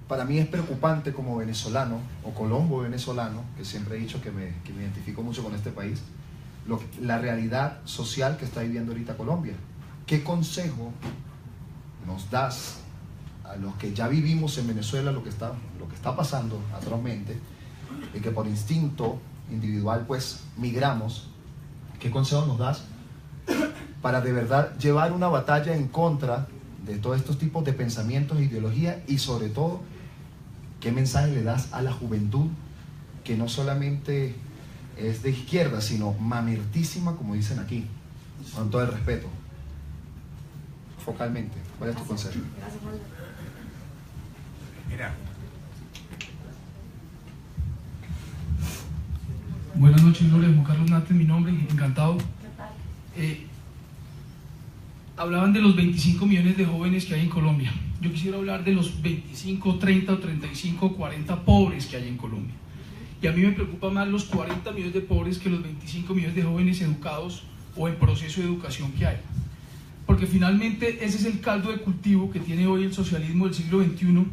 Para mí es preocupante como venezolano, o colombo venezolano, que siempre he dicho que me identifico mucho con este país, la realidad social que está viviendo ahorita Colombia. ¿Qué consejo nos das a los que ya vivimos en Venezuela lo que está pasando atrozmente y que por instinto individual pues migramos? ¿Qué consejo nos das para de verdad llevar una batalla en contra de todos estos tipos de pensamientos e ideología? Y sobre todo, ¿qué mensaje le das a la juventud que no solamente es de izquierda, sino mamertísima, como dicen aquí, con todo el respeto? Focalmente, ¿cuál es tu consejo?
Mira. Buenas noches, Gloria. Juan Carlos Nates, mi nombre, encantado. Hablaban de los 25 millones de jóvenes que hay en Colombia. Yo quisiera hablar de los 25, 30 o 35, 40 pobres que hay en Colombia. Y a mí me preocupa más los 40 millones de pobres que los 25 millones de jóvenes educados o en proceso de educación que hay. Porque finalmente ese es el caldo de cultivo que tiene hoy el socialismo del siglo XXI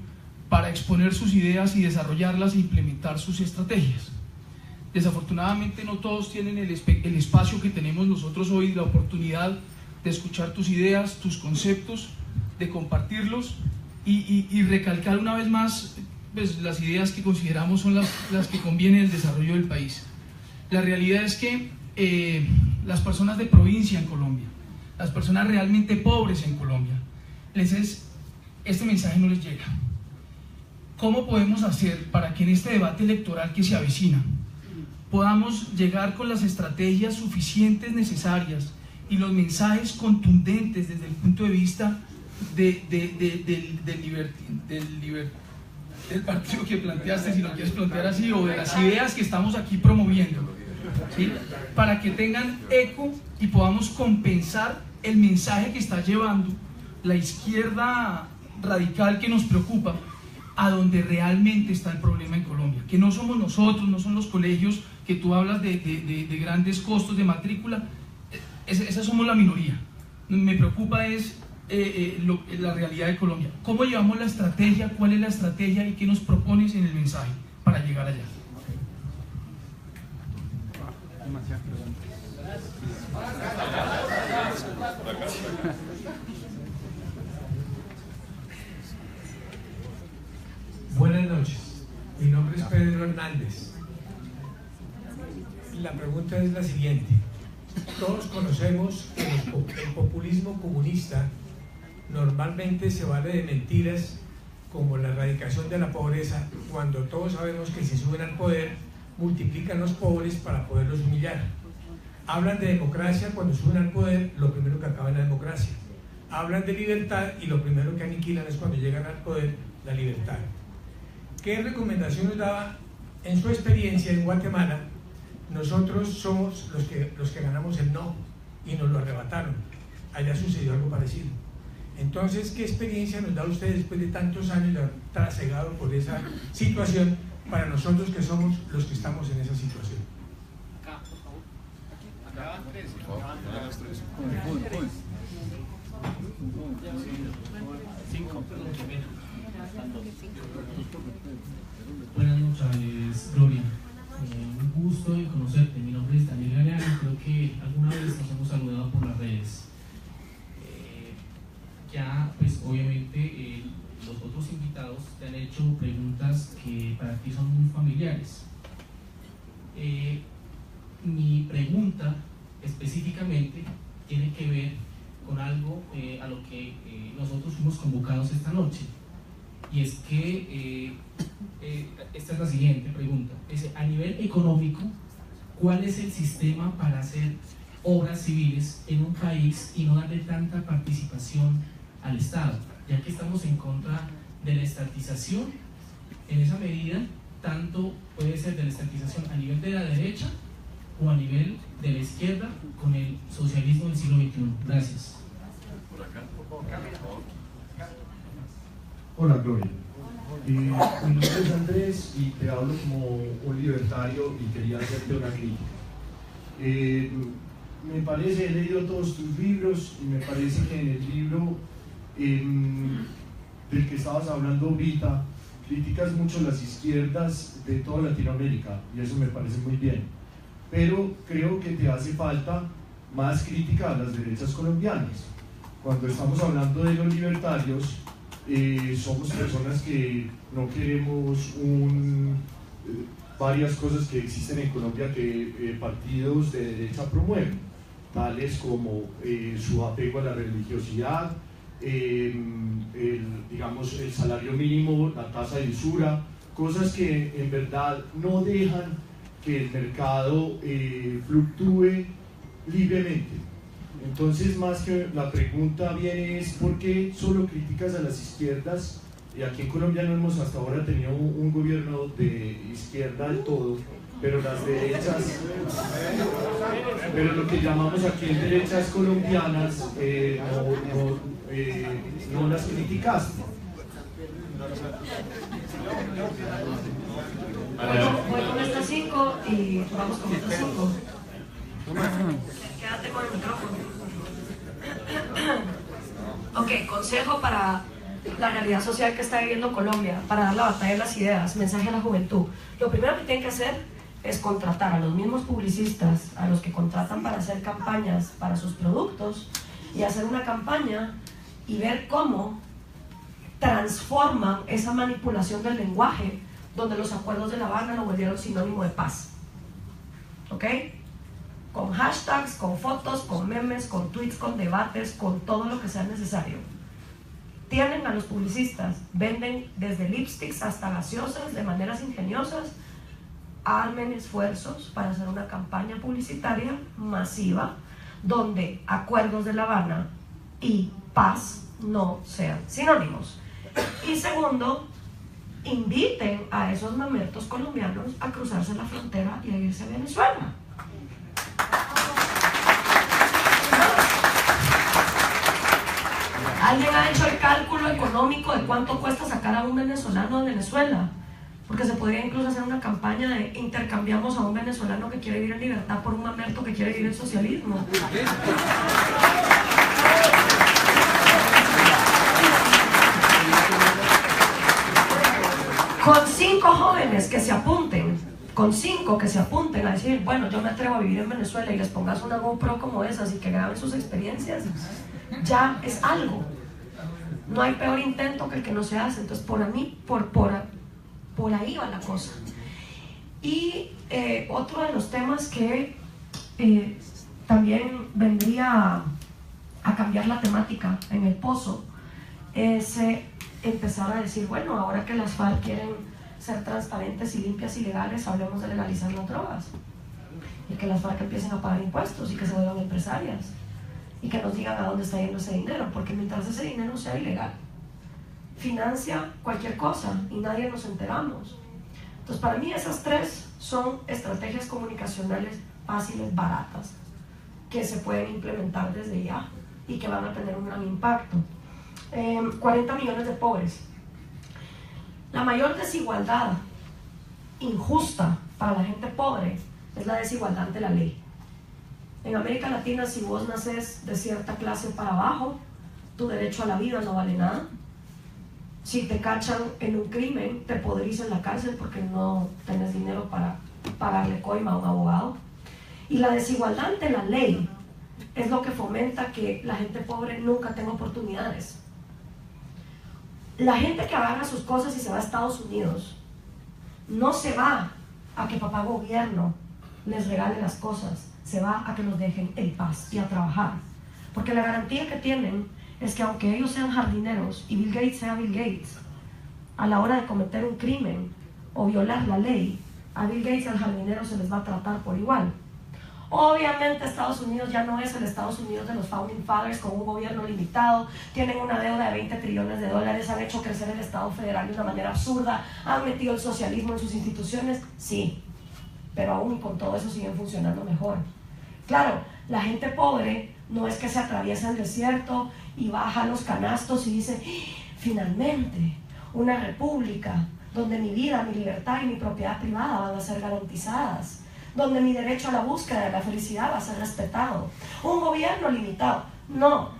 para exponer sus ideas y desarrollarlas e implementar sus estrategias. Desafortunadamente no todos tienen el espacio que tenemos nosotros hoy, la oportunidad de escuchar tus ideas, tus conceptos, de compartirlos y recalcar una vez más pues, las ideas que consideramos son las que convienen al desarrollo del país. La realidad es que las personas de provincia en Colombia, las personas realmente pobres en Colombia, este mensaje no les llega. ¿Cómo podemos hacer para que en este debate electoral que se avecina podamos llegar con las estrategias suficientes necesarias y los mensajes contundentes desde el punto de vista del partido que planteaste, si lo quieres plantear así, o de las ideas que estamos aquí promoviendo, ¿sí? Para que tengan eco y podamos compensar el mensaje que está llevando la izquierda radical que nos preocupa a donde realmente está el problema en Colombia, que no somos nosotros, no son los colegios que tú hablas de grandes costos de matrícula, esa somos la minoría. Me preocupa es la realidad de Colombia. ¿Cómo llevamos la estrategia? ¿Cuál es la estrategia y qué nos propones en el mensaje para llegar allá?
Buenas noches, mi nombre es Pedro Hernández. La pregunta es la siguiente. Todos conocemos que el populismo comunista normalmente se vale de mentiras como la erradicación de la pobreza, cuando todos sabemos que si suben al poder multiplican los pobres para poderlos humillar. Hablan de democracia, cuando suben al poder lo primero que acaba es la democracia. Hablan de libertad y lo primero que aniquilan es cuando llegan al poder la libertad. ¿Qué recomendación nos daba en su experiencia en Guatemala? Nosotros somos los que ganamos el no y nos lo arrebataron. Allá sucedió algo parecido. Entonces, ¿qué experiencia nos da usted después de tantos años de haber trasegado por esa situación para nosotros que somos los que estamos en esa situación?
Acá, por favor. Acá van 3.
Buenas noches, Gloria. Un gusto en conocerte. Mi nombre es Daniel Galeano. Creo que alguna vez nos hemos saludado por las redes. Ya, pues obviamente, los otros invitados te han hecho preguntas que para ti son muy familiares. Mi pregunta específicamente tiene que ver con algo a lo que nosotros fuimos convocados esta noche, y es que esta es la siguiente pregunta. A nivel económico, ¿cuál es el sistema para hacer obras civiles en un país y no darle tanta participación al Estado? Ya que estamos en contra de la estatización, en esa medida, tanto puede ser de la estatización a nivel de la derecha o a nivel de la izquierda con el socialismo del siglo XXI. Gracias.
Hola, Gloria. Mi nombre es Andrés y te hablo como un libertario y quería hacerte una crítica. Me parece, he leído todos tus libros y me parece que en el libro del que estabas hablando ahorita criticas mucho las izquierdas de toda Latinoamérica y eso me parece muy bien, pero creo que te hace falta más crítica a las derechas colombianas. Cuando estamos hablando de los libertarios, somos personas que no queremos varias cosas que existen en Colombia que partidos de derecha promueven, tales como su apego a la religiosidad, digamos, el salario mínimo, la tasa de usura, cosas que en verdad no dejan que el mercado fluctúe libremente. Entonces, más que la pregunta viene es ¿por qué solo criticas a las izquierdas? Y aquí en Colombia no hemos hasta ahora tenido un gobierno de izquierda del todo, pero las derechas, pero lo que llamamos aquí en derechas colombianas, no las criticaste.
Voy con estas 5 y vamos con estas 5. Quédate con el micrófono. Ok, consejo para la realidad social que está viviendo Colombia, para dar la batalla de las ideas, mensaje a la juventud. Lo primero que tienen que hacer es contratar a los mismos publicistas, a los que contratan para hacer campañas para sus productos, y hacer una campaña y ver cómo transforman esa manipulación del lenguaje, donde los acuerdos de La Habana lo volvieron sinónimo de paz. ¿Ok? Con hashtags, con fotos, con memes, con tweets, con debates, con todo lo que sea necesario. Tienen a los publicistas, venden desde lipsticks hasta gaseosas de maneras ingeniosas. Armen esfuerzos para hacer una campaña publicitaria masiva donde acuerdos de La Habana y paz no sean sinónimos. Y segundo, inviten a esos mamertos colombianos a cruzarse la frontera y a irse a Venezuela. ¿Alguien ha hecho el cálculo económico de cuánto cuesta sacar a un venezolano de Venezuela? Porque se podría incluso hacer una campaña de intercambiamos a un venezolano que quiere vivir en libertad por un mamerto que quiere vivir en socialismo. Con 5 jóvenes que se apunten, con 5 que se apunten a decir, bueno, yo me atrevo a vivir en Venezuela, y les pongas una GoPro como esas y que graben sus experiencias, ya es algo. No hay peor intento que el que no se hace. Entonces, por ahí va la cosa. Y otro de los temas que también vendría a cambiar la temática en el pozo es empezar a decir, bueno, ahora que las FARC quieren ser transparentes y limpias y legales, hablemos de legalizar las drogas, y que las FARC empiecen a pagar impuestos y que se vuelvan empresarias y que nos digan a dónde está yendo ese dinero, porque mientras ese dinero sea ilegal, financia cualquier cosa y nadie nos enteramos. Entonces, para mí esas 3 son estrategias comunicacionales fáciles, baratas, que se pueden implementar desde ya y que van a tener un gran impacto. 40 millones de pobres. La mayor desigualdad injusta para la gente pobre es la desigualdad ante la ley. En América Latina, si vos naces de cierta clase para abajo, tu derecho a la vida no vale nada. Si te cachan en un crimen, te podrís en la cárcel porque no tenés dinero para pagarle coima a un abogado. Y la desigualdad ante la ley es lo que fomenta que la gente pobre nunca tenga oportunidades. La gente que agarra sus cosas y se va a Estados Unidos no se va a que papá gobierno les regale las cosas, se va a que los dejen en paz y a trabajar, porque la garantía que tienen es que aunque ellos sean jardineros y Bill Gates sea Bill Gates, a la hora de cometer un crimen o violar la ley, a Bill Gates y al jardinero se les va a tratar por igual. Obviamente Estados Unidos ya no es el Estados Unidos de los Founding Fathers con un gobierno limitado, tienen una deuda de 20 trillones de dólares, han hecho crecer el Estado federal de una manera absurda, han metido el socialismo en sus instituciones, sí, pero aún y con todo eso siguen funcionando mejor. Claro, la gente pobre no es que se atraviesa el desierto y baja los canastos y dice, finalmente, una república donde mi vida, mi libertad y mi propiedad privada van a ser garantizadas, donde mi derecho a la búsqueda de la felicidad va a ser respetado, un gobierno limitado. No,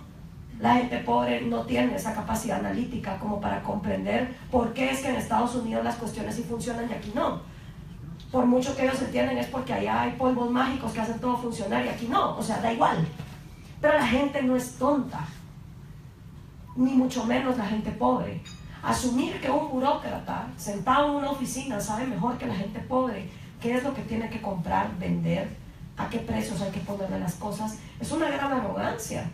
la gente pobre no tiene esa capacidad analítica como para comprender por qué es que en Estados Unidos las cuestiones sí funcionan y aquí no. Por mucho que ellos entienden es porque allá hay polvos mágicos que hacen todo funcionar y aquí no, o sea, da igual. Pero la gente no es tonta, ni mucho menos la gente pobre. Asumir que un burócrata sentado en una oficina sabe mejor que la gente pobre qué es lo que tiene que comprar, vender, a qué precios hay que ponerle las cosas, es una gran arrogancia.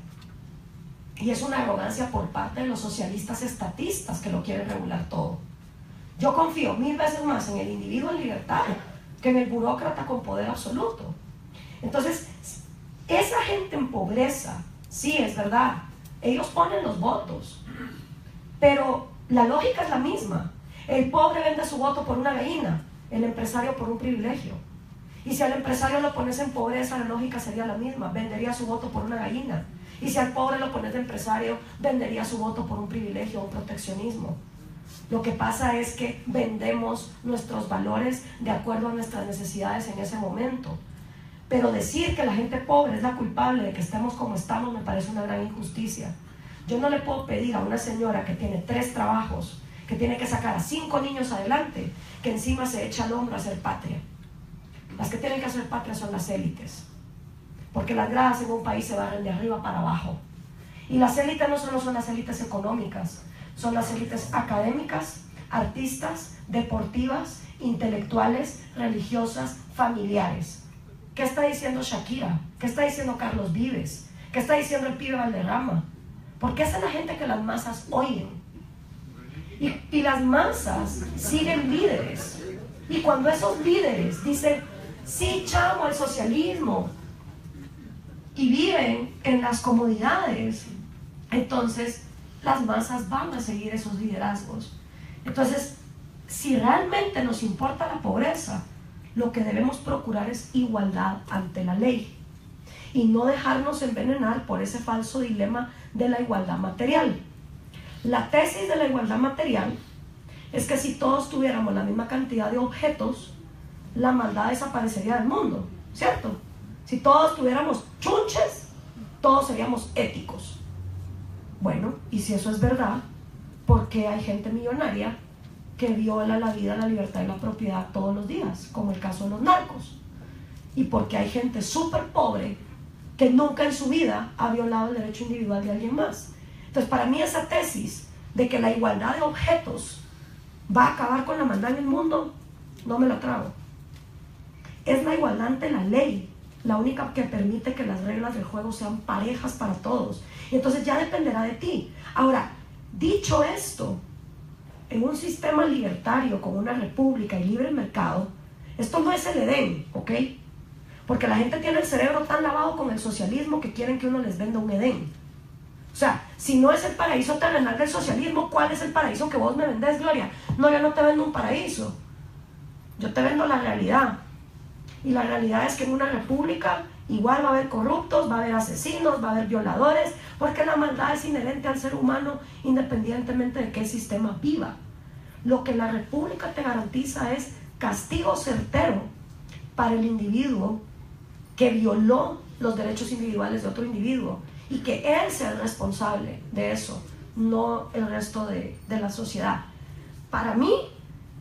Y es una arrogancia por parte de los socialistas estatistas que lo quieren regular todo. Yo confío 1000 veces más en el individuo en libertad que en el burócrata con poder absoluto. Entonces, esa gente en pobreza, sí, es verdad, ellos ponen los votos, pero la lógica es la misma. El pobre vende su voto por una gallina, el empresario por un privilegio. Y si al empresario lo pones en pobreza, la lógica sería la misma, vendería su voto por una gallina. Y si al pobre lo pones de empresario, vendería su voto por un privilegio o un proteccionismo. Lo que pasa es que vendemos nuestros valores de acuerdo a nuestras necesidades en ese momento. Pero decir que la gente pobre es la culpable de que estemos como estamos me parece una gran injusticia. Yo no le puedo pedir a una señora que tiene 3 trabajos, que tiene que sacar a 5 niños adelante, que encima se echa al hombro a hacer patria. Las que tienen que hacer patria son las élites, porque las gradas en un país se barren de arriba para abajo. Y las élites no solo son las élites económicas, son las élites académicas, artistas, deportivas, intelectuales, religiosas, familiares. ¿Qué está diciendo Shakira? ¿Qué está diciendo Carlos Vives? ¿Qué está diciendo el pibe Valderrama? Porque esa es la gente que las masas oyen. Y las masas siguen líderes. Y cuando esos líderes dicen, sí, chamo, el socialismo, y viven en las comodidades, entonces las masas van a seguir esos liderazgos. Entonces, si realmente nos importa la pobreza, lo que debemos procurar es igualdad ante la ley y no dejarnos envenenar por ese falso dilema de la igualdad material. La tesis de la igualdad material es que si todos tuviéramos la misma cantidad de objetos, la maldad desaparecería del mundo, ¿cierto? Si todos tuviéramos chunches, todos seríamos éticos. Bueno, y si eso es verdad, ¿por qué hay gente millonaria que viola la vida, la libertad y la propiedad todos los días, como el caso de los narcos? ¿Y por qué hay gente súper pobre que nunca en su vida ha violado el derecho individual de alguien más? Entonces, para mí esa tesis de que la igualdad de objetos va a acabar con la maldad en el mundo, no me la trago. Es la igualdad ante la ley, la única que permite que las reglas del juego sean parejas para todos. Y entonces ya dependerá de ti. Ahora, dicho esto, en un sistema libertario como una república y libre mercado, esto no es el Edén, ¿ok? Porque la gente tiene el cerebro tan lavado con el socialismo que quieren que uno les venda un Edén. O sea, si no es el paraíso terrenal del socialismo, ¿cuál es el paraíso que vos me vendés, Gloria? No, yo no te vendo un paraíso, yo te vendo la realidad. Y la realidad es que en una república igual va a haber corruptos, va a haber asesinos, va a haber violadores, porque la maldad es inherente al ser humano independientemente de qué sistema viva. Lo que la república te garantiza es castigo certero para el individuo que violó los derechos individuales de otro individuo y que él sea el responsable de eso, no el resto de la sociedad. Para mí,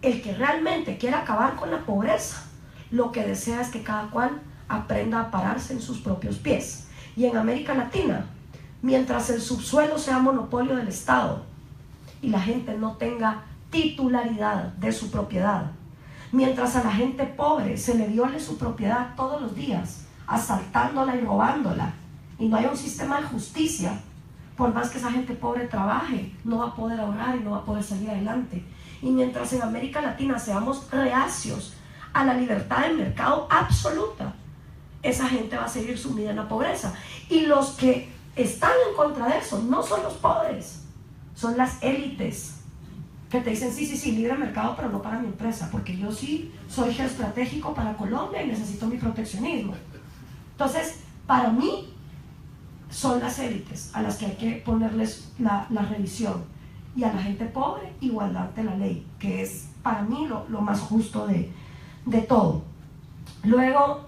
el que realmente quiere acabar con la pobreza, lo que desea es que cada cual aprenda a pararse en sus propios pies. Y en América Latina, mientras el subsuelo sea monopolio del Estado y la gente no tenga titularidad de su propiedad, mientras a la gente pobre se le viole su propiedad todos los días, asaltándola y robándola, y no hay un sistema de justicia, por más que esa gente pobre trabaje, no va a poder ahorrar y no va a poder salir adelante. Y mientras en América Latina seamos reacios a la libertad del mercado absoluta, esa gente va a seguir sumida en la pobreza. Y los que están en contra de eso no son los pobres, son las élites que te dicen sí, libre mercado, pero no para mi empresa, porque yo sí soy geoestratégico para Colombia y necesito mi proteccionismo. Entonces, para mí son las élites a las que hay que ponerles la revisión, y a la gente pobre igualdad ante la ley, que es para mí lo más justo de todo. Luego,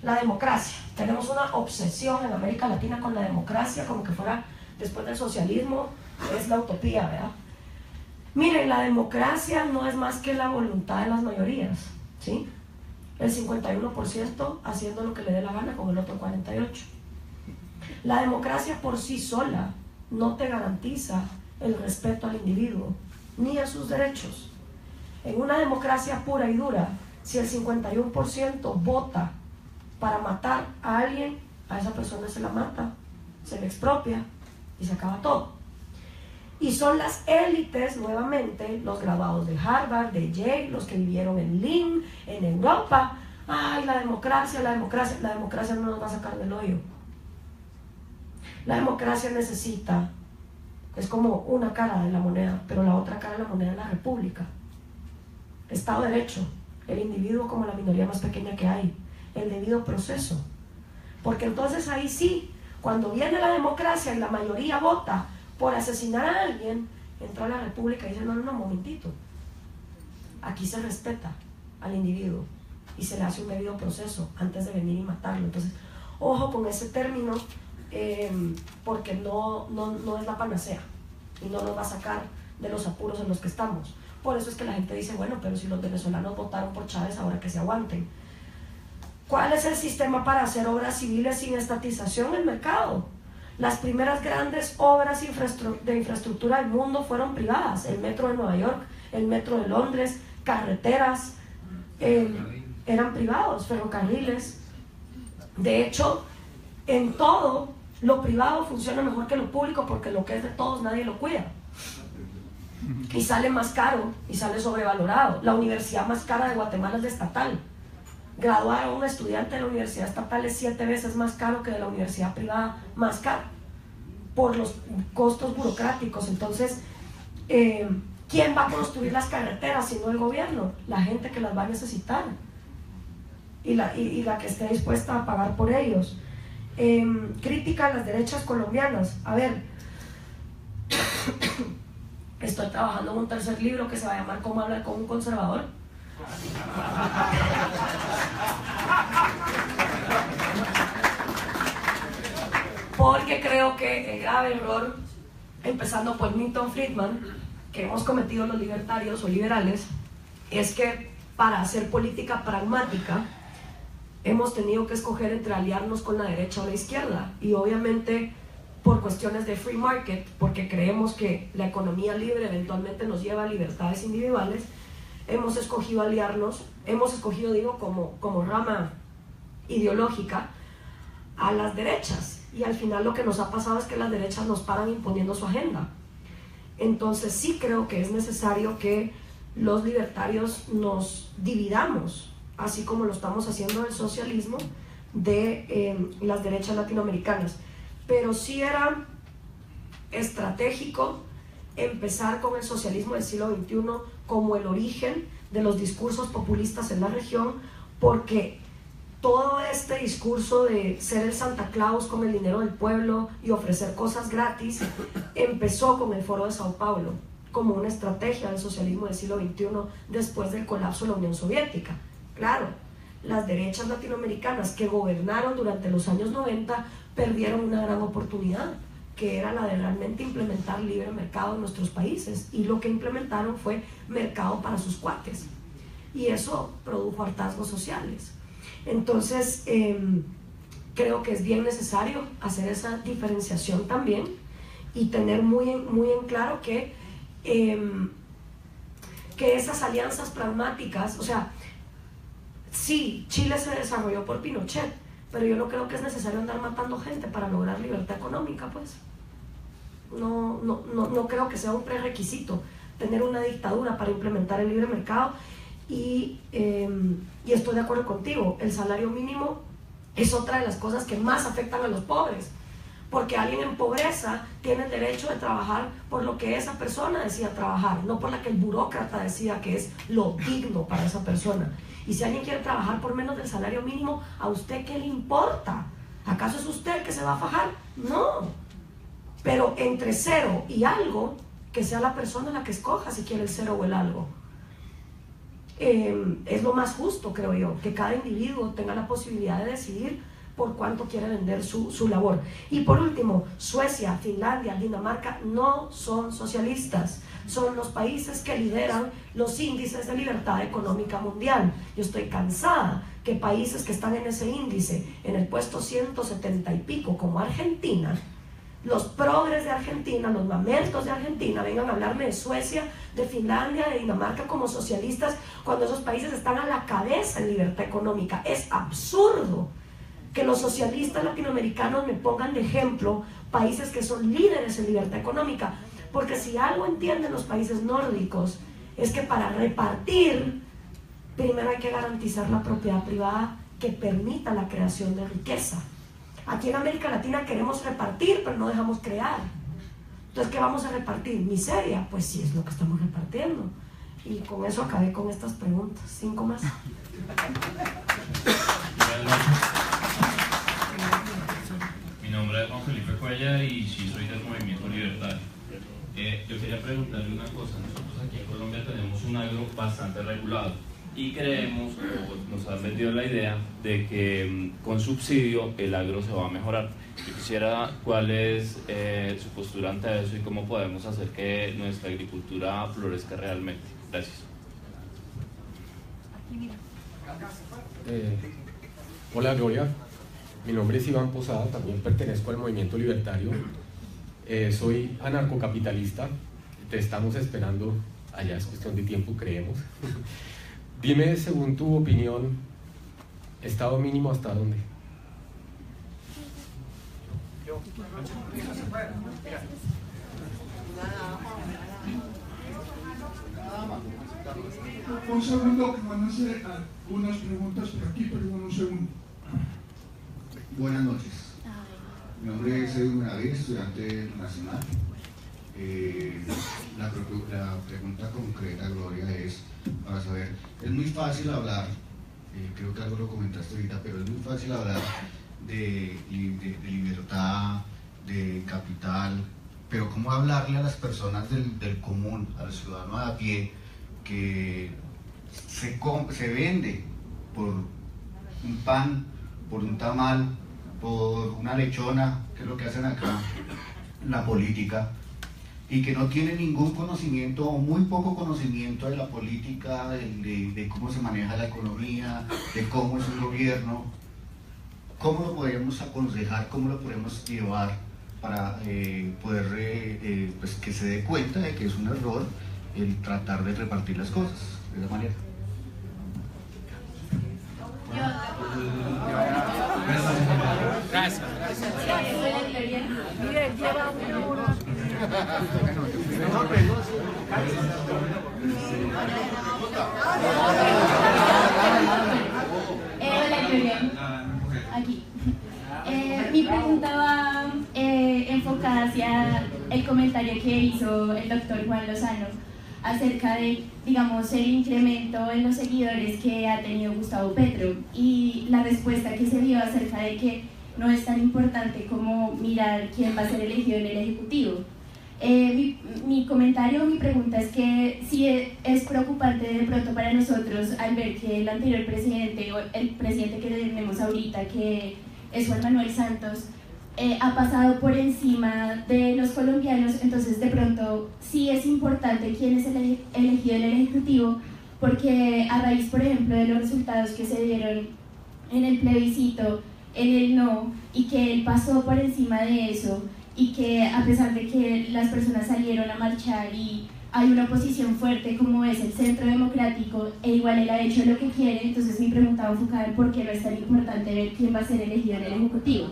la democracia. Tenemos una obsesión en América Latina con la democracia, como que fuera después del socialismo, es la utopía, ¿verdad? Miren, la democracia no es más que la voluntad de las mayorías, ¿sí? El 51% haciendo lo que le dé la gana con el otro 48%. La democracia por sí sola no te garantiza el respeto al individuo ni a sus derechos. En una democracia pura y dura, si el 51% vota para matar a alguien, a esa persona se la mata, se le expropia y se acaba todo. Y son las élites, nuevamente, los graduados de Harvard, de Yale, los que vivieron en Lynn, en Europa. Ay, la democracia no nos va a sacar del hoyo. La democracia necesita, es como una cara de la moneda, pero la otra cara de la moneda es la república. Estado de Derecho, el individuo como la minoría más pequeña que hay, el debido proceso. Porque entonces ahí sí, cuando viene la democracia y la mayoría vota por asesinar a alguien, entra la república y dice, no, momentito, aquí se respeta al individuo y se le hace un debido proceso antes de venir y matarlo. Entonces, ojo con ese término, porque no es la panacea y no nos va a sacar de los apuros en los que estamos. Por eso es que la gente dice, bueno, pero si los venezolanos votaron por Chávez, ahora que se aguanten. ¿Cuál es el sistema para hacer obras civiles sin estatización? El mercado. Las primeras grandes obras de infraestructura del mundo fueron privadas. El metro de Nueva York, el metro de Londres, carreteras, eran privados, ferrocarriles. De hecho, en todo, lo privado funciona mejor que lo público, porque lo que es de todos nadie lo cuida. Y sale más caro y sale sobrevalorado. La universidad más cara de Guatemala es la estatal. Graduar a un estudiante de la universidad estatal es 7 veces más caro que de la universidad privada más caro, por los costos burocráticos. Entonces, ¿quién va a construir las carreteras si no el gobierno? La gente que las va a necesitar y la que esté dispuesta a pagar por ellos. Crítica a las derechas colombianas. A ver, estoy trabajando en un tercer libro que se va a llamar ¿Cómo hablar con un conservador? Porque creo que el grave error, empezando por Milton Friedman, que hemos cometido los libertarios o liberales, es que para hacer política pragmática hemos tenido que escoger entre aliarnos con la derecha o la izquierda, y obviamente por cuestiones de free market, porque creemos que la economía libre eventualmente nos lleva a libertades individuales, hemos escogido aliarnos, digo, como rama ideológica a las derechas, y al final lo que nos ha pasado es que las derechas nos paran imponiendo su agenda. Entonces sí creo que es necesario que los libertarios nos dividamos, así como lo estamos haciendo el socialismo, de las derechas latinoamericanas. Pero sí era estratégico empezar con el socialismo del siglo XXI como el origen de los discursos populistas en la región, porque todo este discurso de ser el Santa Claus con el dinero del pueblo y ofrecer cosas gratis empezó con el Foro de Sao Paulo como una estrategia del socialismo del siglo XXI después del colapso de la Unión Soviética. Claro, las derechas latinoamericanas que gobernaron durante los años 90 perdieron una gran oportunidad, que era la de realmente implementar libre mercado en nuestros países, y lo que implementaron fue mercado para sus cuates, y eso produjo hartazgos sociales. Entonces creo que es bien necesario hacer esa diferenciación también y tener muy en claro que esas alianzas pragmáticas, o sea, sí, Chile se desarrolló por Pinochet, pero yo no creo que es necesario andar matando gente para lograr libertad económica, pues. No creo que sea un prerequisito. tener una dictadura para implementar el libre mercado. Y estoy de acuerdo contigo, el salario mínimo es otra de las cosas que más afectan a los pobres, porque alguien en pobreza tiene el derecho de trabajar por lo que esa persona decida trabajar, no por la que el burócrata decida que es lo digno para esa persona. Y si alguien quiere trabajar por menos del salario mínimo, ¿a usted qué le importa? ¿Acaso es usted el que se va a fajar? No. Pero entre 0 y algo, que sea la persona la que escoja si quiere el 0 o el algo. Es lo más justo, creo yo, que cada individuo tenga la posibilidad de decidir por cuánto quiere vender su labor. Y por último, Suecia, Finlandia, Dinamarca no son socialistas, son los países que lideran los índices de libertad económica mundial. Yo estoy cansada que países que están en ese índice, en el puesto 170 y pico, como Argentina, los progres de Argentina, los mamertos de Argentina, vengan a hablarme de Suecia, de Finlandia, de Dinamarca como socialistas, cuando esos países están a la cabeza en libertad económica. Es absurdo que los socialistas latinoamericanos me pongan de ejemplo países que son líderes en libertad económica, porque si algo entienden los países nórdicos es que para repartir, primero hay que garantizar la propiedad privada que permita la creación de riqueza. Aquí en América Latina queremos repartir, pero no dejamos crear. Entonces, ¿qué vamos a repartir? ¿Miseria? Pues sí, es lo que estamos repartiendo. Y con eso acabé con estas preguntas. 5 más.
Mi nombre es Juan Felipe Cuella y sí soy del Movimiento Libertario. Yo quería preguntarle una cosa. Nosotros aquí en Colombia tenemos un agro bastante regulado y creemos, o nos han vendido la idea de que con subsidio el agro se va a mejorar. Yo quisiera cuál es su postura ante eso y cómo podemos hacer que nuestra agricultura florezca realmente. Gracias.
Hola Gloria, mi nombre es Iván Posada, también pertenezco al Movimiento Libertario. Soy anarcocapitalista, te estamos esperando, allá es cuestión de tiempo, creemos. Dime, según tu opinión, ¿estado mínimo hasta dónde?
Un segundo, que van a hacer algunas preguntas por aquí, pero bueno, un segundo.
Buenas noches. Mi nombre es Edwin Benavides, estudiante nacional. La pregunta concreta, Gloria, es para saber, es muy fácil hablar, creo que algo lo comentaste ahorita, pero es muy fácil hablar de libertad, de capital, pero ¿cómo hablarle a las personas del común, al ciudadano de a pie, que se vende por un pan, por un tamal, por una lechona, que es lo que hacen acá, la política, y que no tiene ningún conocimiento o muy poco conocimiento de la política, de cómo se maneja la economía, de cómo es un gobierno? ¿Cómo lo podemos aconsejar, cómo lo podemos llevar para poder pues que se dé cuenta de que es un error el tratar de repartir las cosas de esa manera?
Gracias.
Mire, lleva una hora.
Hola, Gloria. Aquí. Mi pregunta va enfocada hacia el comentario que hizo el doctor Juan Lozano acerca de, digamos, el incremento en los seguidores que ha tenido Gustavo Petro y la respuesta que se dio acerca de que no es tan importante como mirar quién va a ser elegido en el Ejecutivo. Mi comentario, mi pregunta es que si es preocupante de pronto para nosotros al ver que el anterior presidente, o el presidente que tenemos ahorita, que es Juan Manuel Santos, ha pasado por encima de los colombianos, entonces de pronto sí es importante quién es elegido en el Ejecutivo, porque a raíz, por ejemplo, de los resultados que se dieron en el plebiscito, en el no, y que él pasó por encima de eso, y que a pesar de que las personas salieron a marchar y hay una oposición fuerte como es el Centro Democrático, e igual él ha hecho lo que quiere, entonces mi pregunta va enfocada en por qué no es tan importante ver quién va a ser elegido en el Ejecutivo.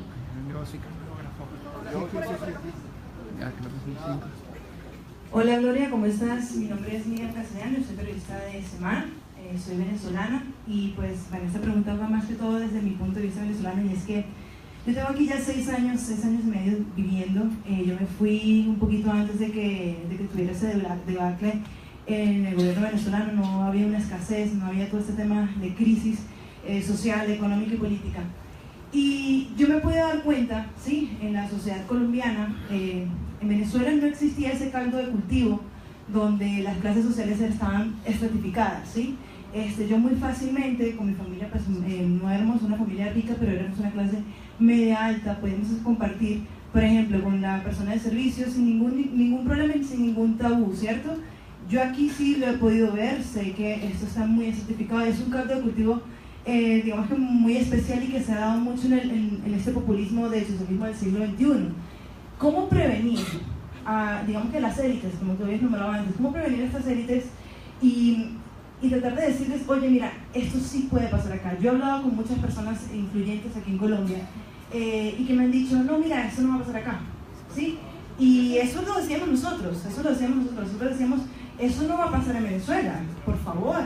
Hola Gloria, ¿cómo estás? Mi nombre es Miriam Castellano, soy periodista de Semana, soy venezolana y pues bueno, esta pregunta va más que todo desde mi punto de vista venezolano y es que yo tengo aquí ya 6 años y medio viviendo. Yo me fui un poquito antes de que tuviera ese debacle en el gobierno venezolano. No había una escasez, no había todo este tema de crisis social, económica y política. Y yo me pude dar cuenta, sí, en la sociedad colombiana, en Venezuela no existía ese caldo de cultivo donde las clases sociales estaban estratificadas, ¿sí? Yo muy fácilmente, con mi familia, pues no éramos una familia rica, pero éramos una clase media alta, podíamos compartir, por ejemplo, con la persona de servicio sin ningún problema, sin ningún tabú, ¿cierto? Yo aquí sí lo he podido ver, sé que esto está muy estratificado, es un caldo de cultivo, digamos que muy especial y que se ha dado mucho en este populismo del socialismo del siglo XXI. ¿Cómo prevenir, digamos que las élites, como tú habías nombrado antes, cómo prevenir estas élites y tratar de decirles, oye, mira, esto sí puede pasar acá? Yo he hablado con muchas personas influyentes aquí en Colombia y que me han dicho, no, mira, eso no va a pasar acá, ¿sí? Y eso lo decíamos nosotros, nosotros decíamos, eso no va a pasar en Venezuela, por favor.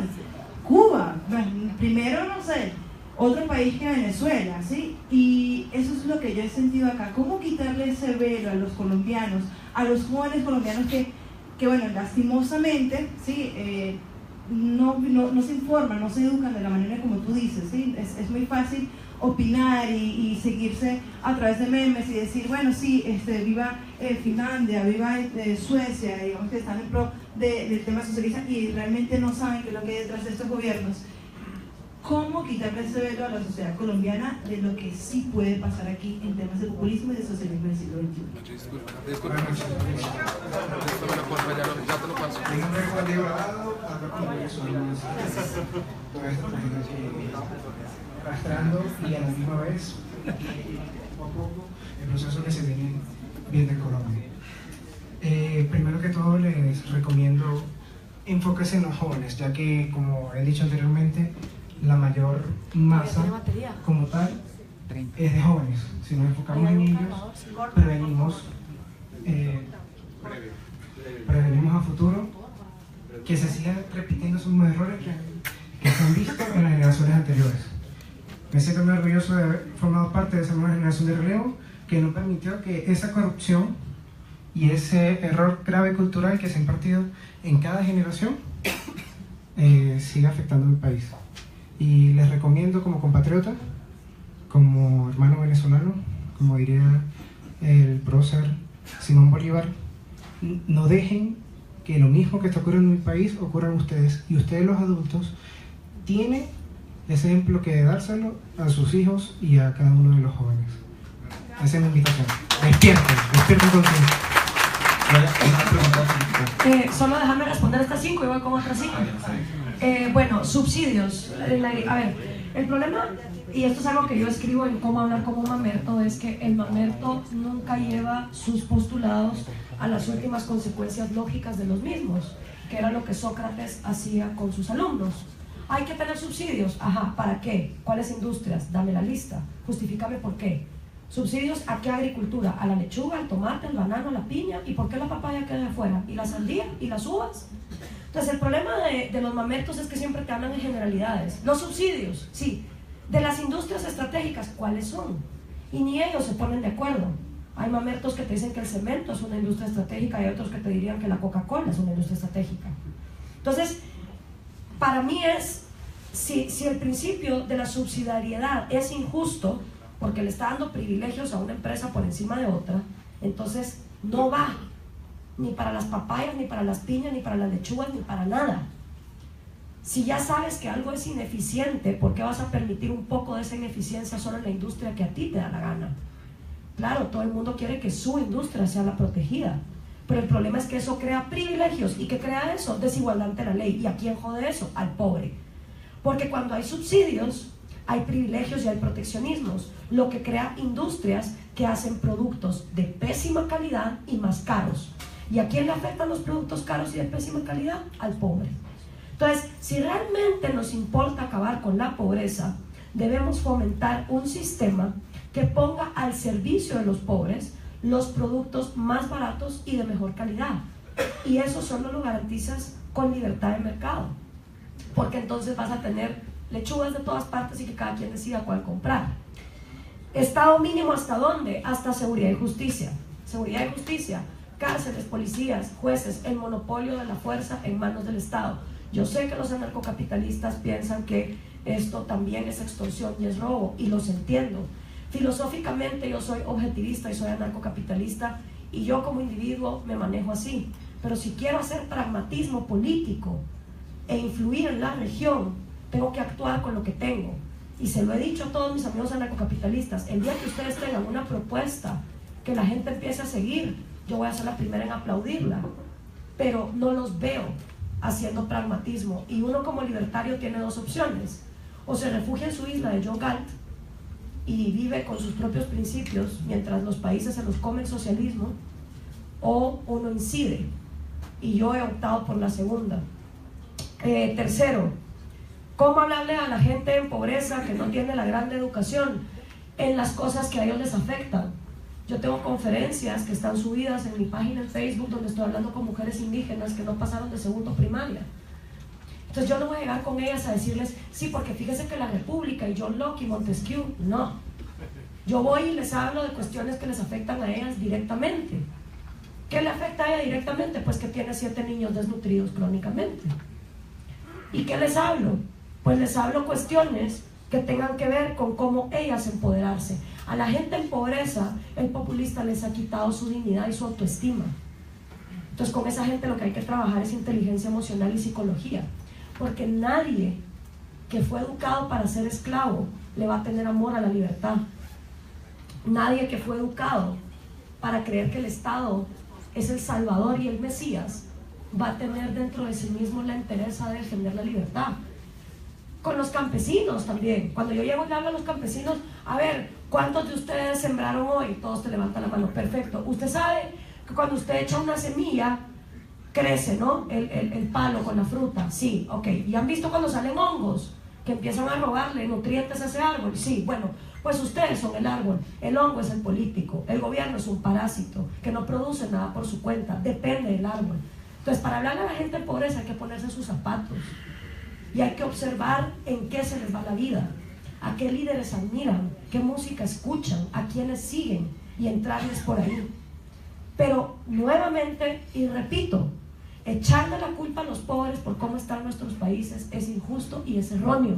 Cuba, bueno, primero, no sé, otro país que Venezuela, ¿sí? Y eso es lo que yo he sentido acá. ¿Cómo quitarle ese velo a los colombianos, a los jóvenes colombianos que bueno, lastimosamente, ¿sí? No se informan, no se educan de la manera como tú dices, ¿sí? Es muy fácil opinar y seguirse a través de memes y decir, bueno, sí, viva Finlandia, viva Suecia, digamos que están en pro del tema socialista y realmente no saben qué es lo que hay detrás de estos gobiernos. ¿Cómo quitarle ese velo a la sociedad colombiana de lo que sí puede pasar aquí en temas de populismo y de socialismo del siglo XXI?
Arrastrando y a la misma vez poco a poco el proceso que se viene viendo en Colombia. Primero que todo les recomiendo enfocarse en los jóvenes, ya que como he dicho anteriormente, la mayor masa como tal es de jóvenes. Si nos enfocamos en ellos, prevenimos a futuro que se sigan repitiendo esos mismos errores que se han visto en las generaciones anteriores. Me siento muy orgulloso de haber formado parte de esa nueva generación de relevo que no permitió que esa corrupción y ese error grave cultural que se ha impartido en cada generación siga afectando a mi país. Y les recomiendo como compatriota, como hermano venezolano, como diría el prócer Simón Bolívar, no dejen que lo mismo que está ocurriendo en mi país ocurra en ustedes. Y ustedes los adultos tienen ese ejemplo que dárselo a sus hijos y a cada uno de los jóvenes. Esa es mi invitación. Despierten conciencia.
Solo déjame responder estas 5 y voy con otras 5. Bueno, subsidios. A ver, el problema, y esto es algo que yo escribo en Cómo hablar como mamerto, es que el mamerto nunca lleva sus postulados a las últimas consecuencias lógicas de los mismos, que era lo que Sócrates hacía con sus alumnos. Hay que tener subsidios. Ajá, ¿para qué? ¿Cuáles industrias? Dame la lista. Justifícame por qué. ¿Subsidios a qué agricultura? ¿A la lechuga, al tomate, al banano, a la piña? ¿Y por qué la papaya queda afuera? ¿Y la sandía? ¿Y las uvas? Entonces el problema de los mamertos es que siempre te hablan en generalidades. Los subsidios, sí. De las industrias estratégicas, ¿cuáles son? Y ni ellos se ponen de acuerdo. Hay mamertos que te dicen que el cemento es una industria estratégica y hay otros que te dirían que la Coca-Cola es una industria estratégica. Entonces, para mí es, si el principio de la subsidiariedad es injusto, porque le está dando privilegios a una empresa por encima de otra, entonces no va ni para las papayas, ni para las piñas, ni para las lechugas, ni para nada. Si ya sabes que algo es ineficiente, ¿por qué vas a permitir un poco de esa ineficiencia solo en la industria que a ti te da la gana? Claro, todo el mundo quiere que su industria sea la protegida, pero el problema es que eso crea privilegios. ¿Y qué crea eso? Desigualdad ante la ley. ¿Y a quién jode eso? Al pobre. Porque cuando hay subsidios, hay privilegios y hay proteccionismos, lo que crea industrias que hacen productos de pésima calidad y más caros. ¿Y a quién le afectan los productos caros y de pésima calidad? Al pobre. Entonces, si realmente nos importa acabar con la pobreza, debemos fomentar un sistema que ponga al servicio de los pobres los productos más baratos y de mejor calidad. Y eso solo lo garantizas con libertad de mercado, porque entonces vas a tener lechugas de todas partes y que cada quien decida cuál comprar. Estado mínimo, ¿hasta dónde? Hasta seguridad y justicia. Seguridad y justicia, cárceles, policías, jueces, el monopolio de la fuerza en manos del Estado. Yo sé que los anarcocapitalistas piensan que esto también es extorsión y es robo, y los entiendo. Filosóficamente yo soy objetivista y soy anarcocapitalista, y yo como individuo me manejo así. Pero si quiero hacer pragmatismo político e influir en la región, tengo que actuar con lo que tengo. Y se lo he dicho a todos mis amigos anarcocapitalistas: el día que ustedes tengan una propuesta que la gente empiece a seguir, yo voy a ser la primera en aplaudirla, pero no los veo haciendo pragmatismo. Y uno como libertario tiene dos opciones: o se refugia en su isla de John Galt y vive con sus propios principios mientras los países se los come el socialismo, o uno incide, y yo he optado por la segunda. Tercero, ¿cómo hablarle a la gente en pobreza que no tiene la gran educación en las cosas que a ellos les afectan? Yo tengo conferencias que están subidas en mi página en Facebook donde estoy hablando con mujeres indígenas que no pasaron de segundo primaria. Entonces yo no voy a llegar con ellas a decirles, sí, porque fíjese que la República y John Locke y Montesquieu, no. Yo voy y les hablo de cuestiones que les afectan a ellas directamente. ¿Qué le afecta a ella directamente? Pues que tiene 7 niños desnutridos crónicamente. ¿Y qué les hablo? Pues les hablo cuestiones que tengan que ver con cómo ellas empoderarse. A la gente en pobreza, el populista les ha quitado su dignidad y su autoestima. Entonces con esa gente lo que hay que trabajar es inteligencia emocional y psicología, porque nadie que fue educado para ser esclavo le va a tener amor a la libertad. Nadie que fue educado para creer que el Estado es el Salvador y el Mesías va a tener dentro de sí mismo la entereza de defender la libertad. Con los campesinos también. Cuando yo llego y le hablo a los campesinos, a ver, ¿cuántos de ustedes sembraron hoy? Todos te levantan la mano. Perfecto. Usted sabe que cuando usted echa una semilla, crece, ¿no? El palo con la fruta. Sí, ok. ¿Y han visto cuando salen hongos que empiezan a robarle nutrientes a ese árbol? Sí, bueno, pues ustedes son el árbol. El hongo es el político. El gobierno es un parásito que no produce nada por su cuenta. Depende del árbol. Entonces, para hablarle a la gente en pobreza hay que ponerse sus zapatos. Y hay que observar en qué se les va la vida, a qué líderes admiran, qué música escuchan, a quiénes siguen, y entrarles por ahí. Pero nuevamente, y repito, echarle la culpa a los pobres por cómo están nuestros países es injusto y es erróneo.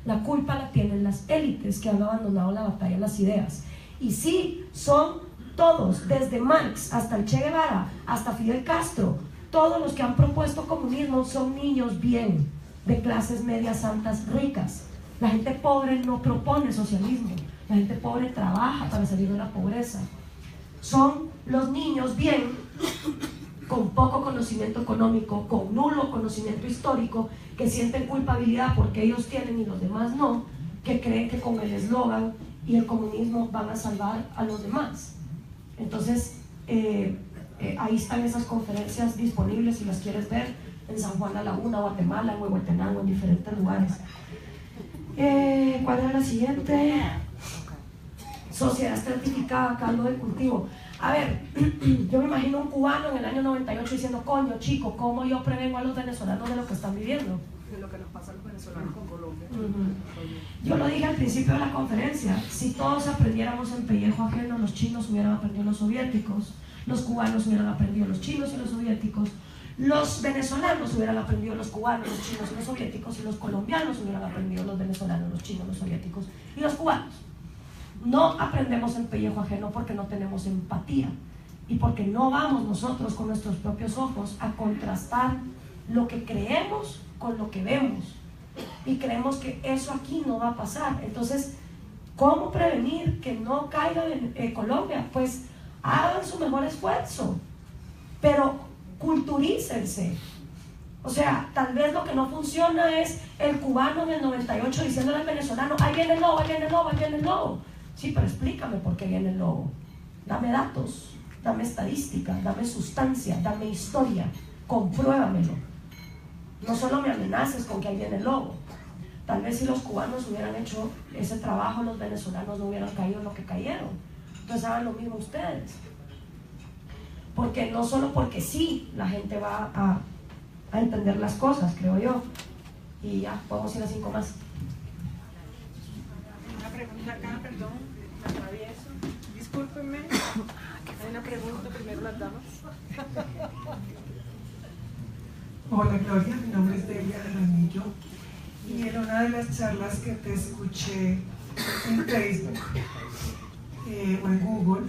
La culpa la tienen las élites que han abandonado la batalla de las ideas. Y sí, son todos, desde Marx hasta el Che Guevara, hasta Fidel Castro, todos los que han propuesto comunismo son niños bien, de clases medias altas ricas. La gente pobre no propone socialismo, la gente pobre trabaja para salir de la pobreza. Son los niños bien, con poco conocimiento económico, con nulo conocimiento histórico, que sienten culpabilidad porque ellos tienen y los demás no, que creen que con el eslogan y el comunismo van a salvar a los demás. Entonces ahí están esas conferencias disponibles si las quieres ver, en San Juan a la Una, Guatemala, en Huehuetenango, en diferentes lugares. ¿Cuál era la siguiente? Sociedad estratificada, caldo de cultivo. A ver, yo me imagino un cubano en el año 98 diciendo, coño, chico, ¿cómo yo prevengo a los venezolanos de lo que están viviendo?
De lo que nos pasa a los venezolanos con Colombia.
Yo lo dije al principio de la conferencia, si todos aprendiéramos en pellejo ajeno, los chinos hubieran aprendido los soviéticos, los cubanos hubieran aprendido los chinos y los soviéticos, los venezolanos hubieran aprendido los cubanos, los chinos y los soviéticos, y los colombianos hubieran aprendido los venezolanos, los chinos, los soviéticos y los cubanos. No aprendemos en pellejo ajeno porque no tenemos empatía y porque no vamos nosotros con nuestros propios ojos a contrastar lo que creemos con lo que vemos, y creemos que eso aquí no va a pasar. Entonces, ¿cómo prevenir que no caiga en Colombia? Pues hagan su mejor esfuerzo, pero culturícense. O sea, tal vez lo que no funciona es el cubano en el 98 diciéndole al venezolano, ahí viene el lobo, ahí viene el lobo, ahí viene el lobo. Sí, pero explícame por qué viene el lobo. Dame datos, dame estadística, dame sustancia, dame historia, compruébamelo. No solo me amenaces con que ahí viene el lobo. Tal vez si los cubanos hubieran hecho ese trabajo, los venezolanos no hubieran caído en lo que cayeron. Entonces hagan lo mismo ustedes. porque no solo porque sí la gente va a entender las cosas, creo yo. Y ya, podemos ir a 5 más.
Una pregunta acá, perdón, me atravieso. Discúlpenme. Hay una pregunta, primero las damas.
Hola Gloria, mi nombre es Delia Ramillo y en una de las charlas que te escuché en Facebook o en Google,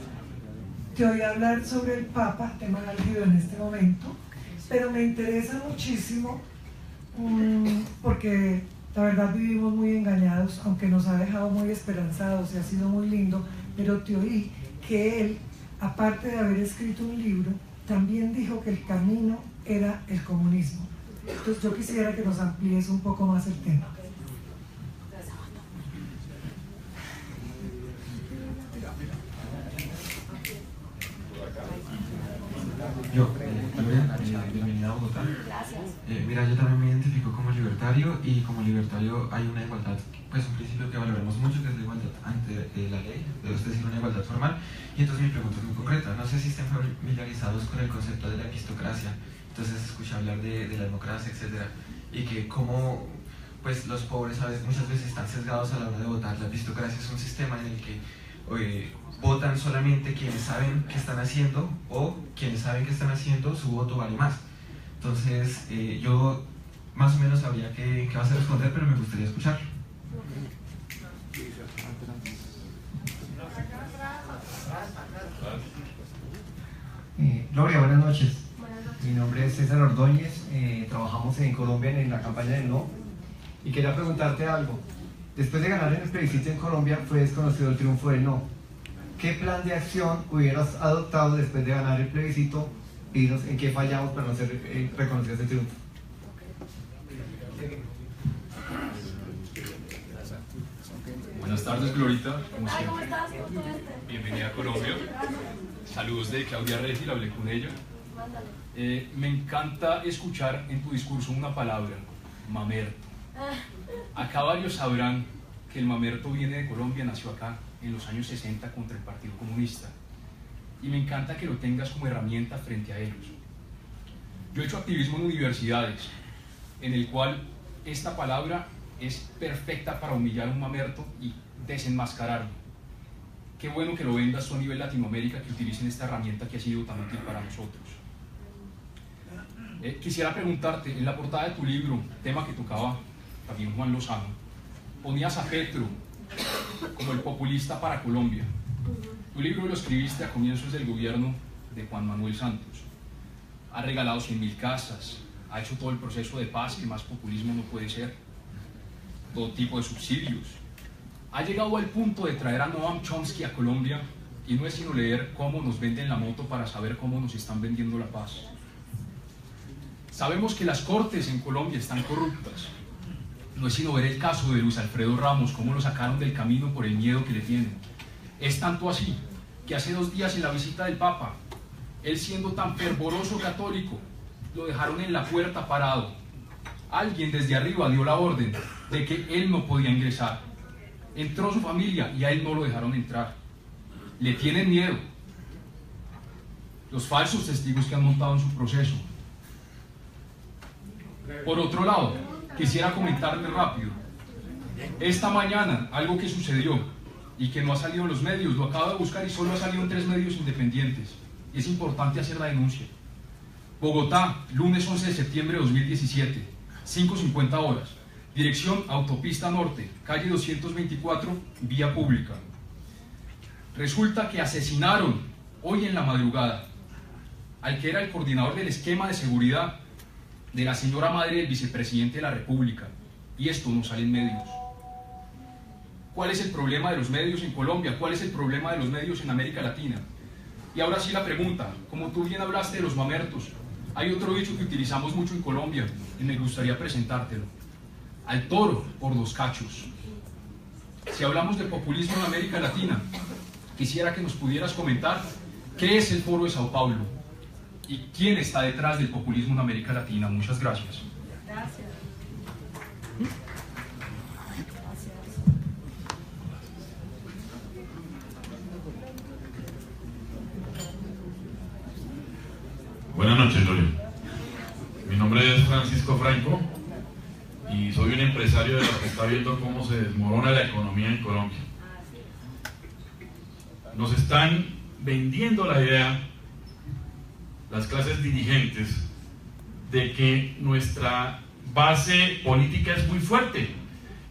te oí hablar sobre el Papa, tema álgido en este momento, pero me interesa muchísimo porque la verdad vivimos muy engañados, aunque nos ha dejado muy esperanzados y ha sido muy lindo, pero te oí que él, aparte de haber escrito un libro, también dijo que el camino era el comunismo. Entonces yo quisiera que nos amplíes un poco más el tema.
Yo, también, bienvenida a Bogotá.
Gracias.
Mira, yo también me identifico como libertario y como libertario hay una igualdad, pues un principio que valoramos mucho, que es la igualdad ante la ley, es decir, una igualdad formal. Y entonces mi pregunta es muy concreta. No sé si estén familiarizados con el concepto de la epistocracia. Entonces escuché hablar de la democracia, etcétera, y que como pues los pobres muchas veces están sesgados a la hora de votar. La epistocracia es un sistema en el que votan solamente quienes saben qué están haciendo, o quienes saben qué están haciendo, su voto vale más. Entonces yo más o menos sabría qué vas a responder, pero me gustaría escucharlo.
Gloria, buenas noches. Mi nombre es César Ordóñez, trabajamos en Colombia en la campaña del no, y quería preguntarte algo. Después de ganar en el plebiscito en Colombia fue desconocido el triunfo del no. ¿Qué plan de acción hubieras adoptado después de ganar el plebiscito y dinos en qué fallamos para no ser reconocido ese triunfo?
Buenas tardes, Glorita, como siempre. Bienvenida a Colombia. Saludos de Claudia Regil, hablé con ella. Me encanta escuchar en tu discurso una palabra, mamerto. Acá varios sabrán que el mamerto viene de Colombia, nació acá en los años 60 contra el Partido Comunista. Y me encanta que lo tengas como herramienta frente a ellos. Yo he hecho activismo en universidades, en el cual esta palabra es perfecta para humillar a un mamerto y desenmascararlo. Qué bueno que lo vendas tú a nivel Latinoamérica, que utilicen esta herramienta que ha sido tan útil para nosotros. Quisiera preguntarte, en la portada de tu libro, tema que tocaba también Juan Lozano, ponías a Petro como el populista para Colombia. Tu libro lo escribiste a comienzos del gobierno de Juan Manuel Santos. Ha regalado 100.000 casas, ha hecho todo el proceso de paz, que más populismo no puede ser, todo tipo de subsidios. Ha llegado al punto de traer a Noam Chomsky a Colombia, y no es sino leer cómo nos venden la moto para saber cómo nos están vendiendo la paz. Sabemos que las cortes en Colombia están corruptas. No es sino ver el caso de Luis Alfredo Ramos, cómo lo sacaron del camino por el miedo que le tienen. Es tanto así que hace 2 días en la visita del Papa, él siendo tan fervoroso católico, lo dejaron en la puerta parado. Alguien desde arriba dio la orden de que él no podía ingresar. Entró su familia y a él no lo dejaron entrar. Le tienen miedo. Los falsos testigos que han montado en su proceso. Por otro lado, quisiera comentarle rápido. Esta mañana, algo que sucedió y que no ha salido en los medios, lo acabo de buscar y solo ha salido en 3 medios independientes. Y es importante hacer la denuncia. Bogotá, lunes 11 de septiembre de 2017, 5:50 horas. Dirección Autopista Norte, calle 224, vía pública. Resulta que asesinaron hoy en la madrugada al que era el coordinador del esquema de seguridad de la señora madre del vicepresidente de la República. Y esto no sale en medios. ¿Cuál es el problema de los medios en Colombia? ¿Cuál es el problema de los medios en América Latina? Y ahora sí la pregunta, como tú bien hablaste de los mamertos, hay otro dicho que utilizamos mucho en Colombia y me gustaría presentártelo. Al toro por 2 cachos. Si hablamos de populismo en América Latina, quisiera que nos pudieras comentar qué es el Foro de Sao Paulo y quién está detrás del populismo en América Latina. Muchas gracias.
Gracias.
y soy un empresario de los que está viendo cómo se desmorona la economía en Colombia. Nos están vendiendo la idea, las clases dirigentes, de que nuestra base política es muy fuerte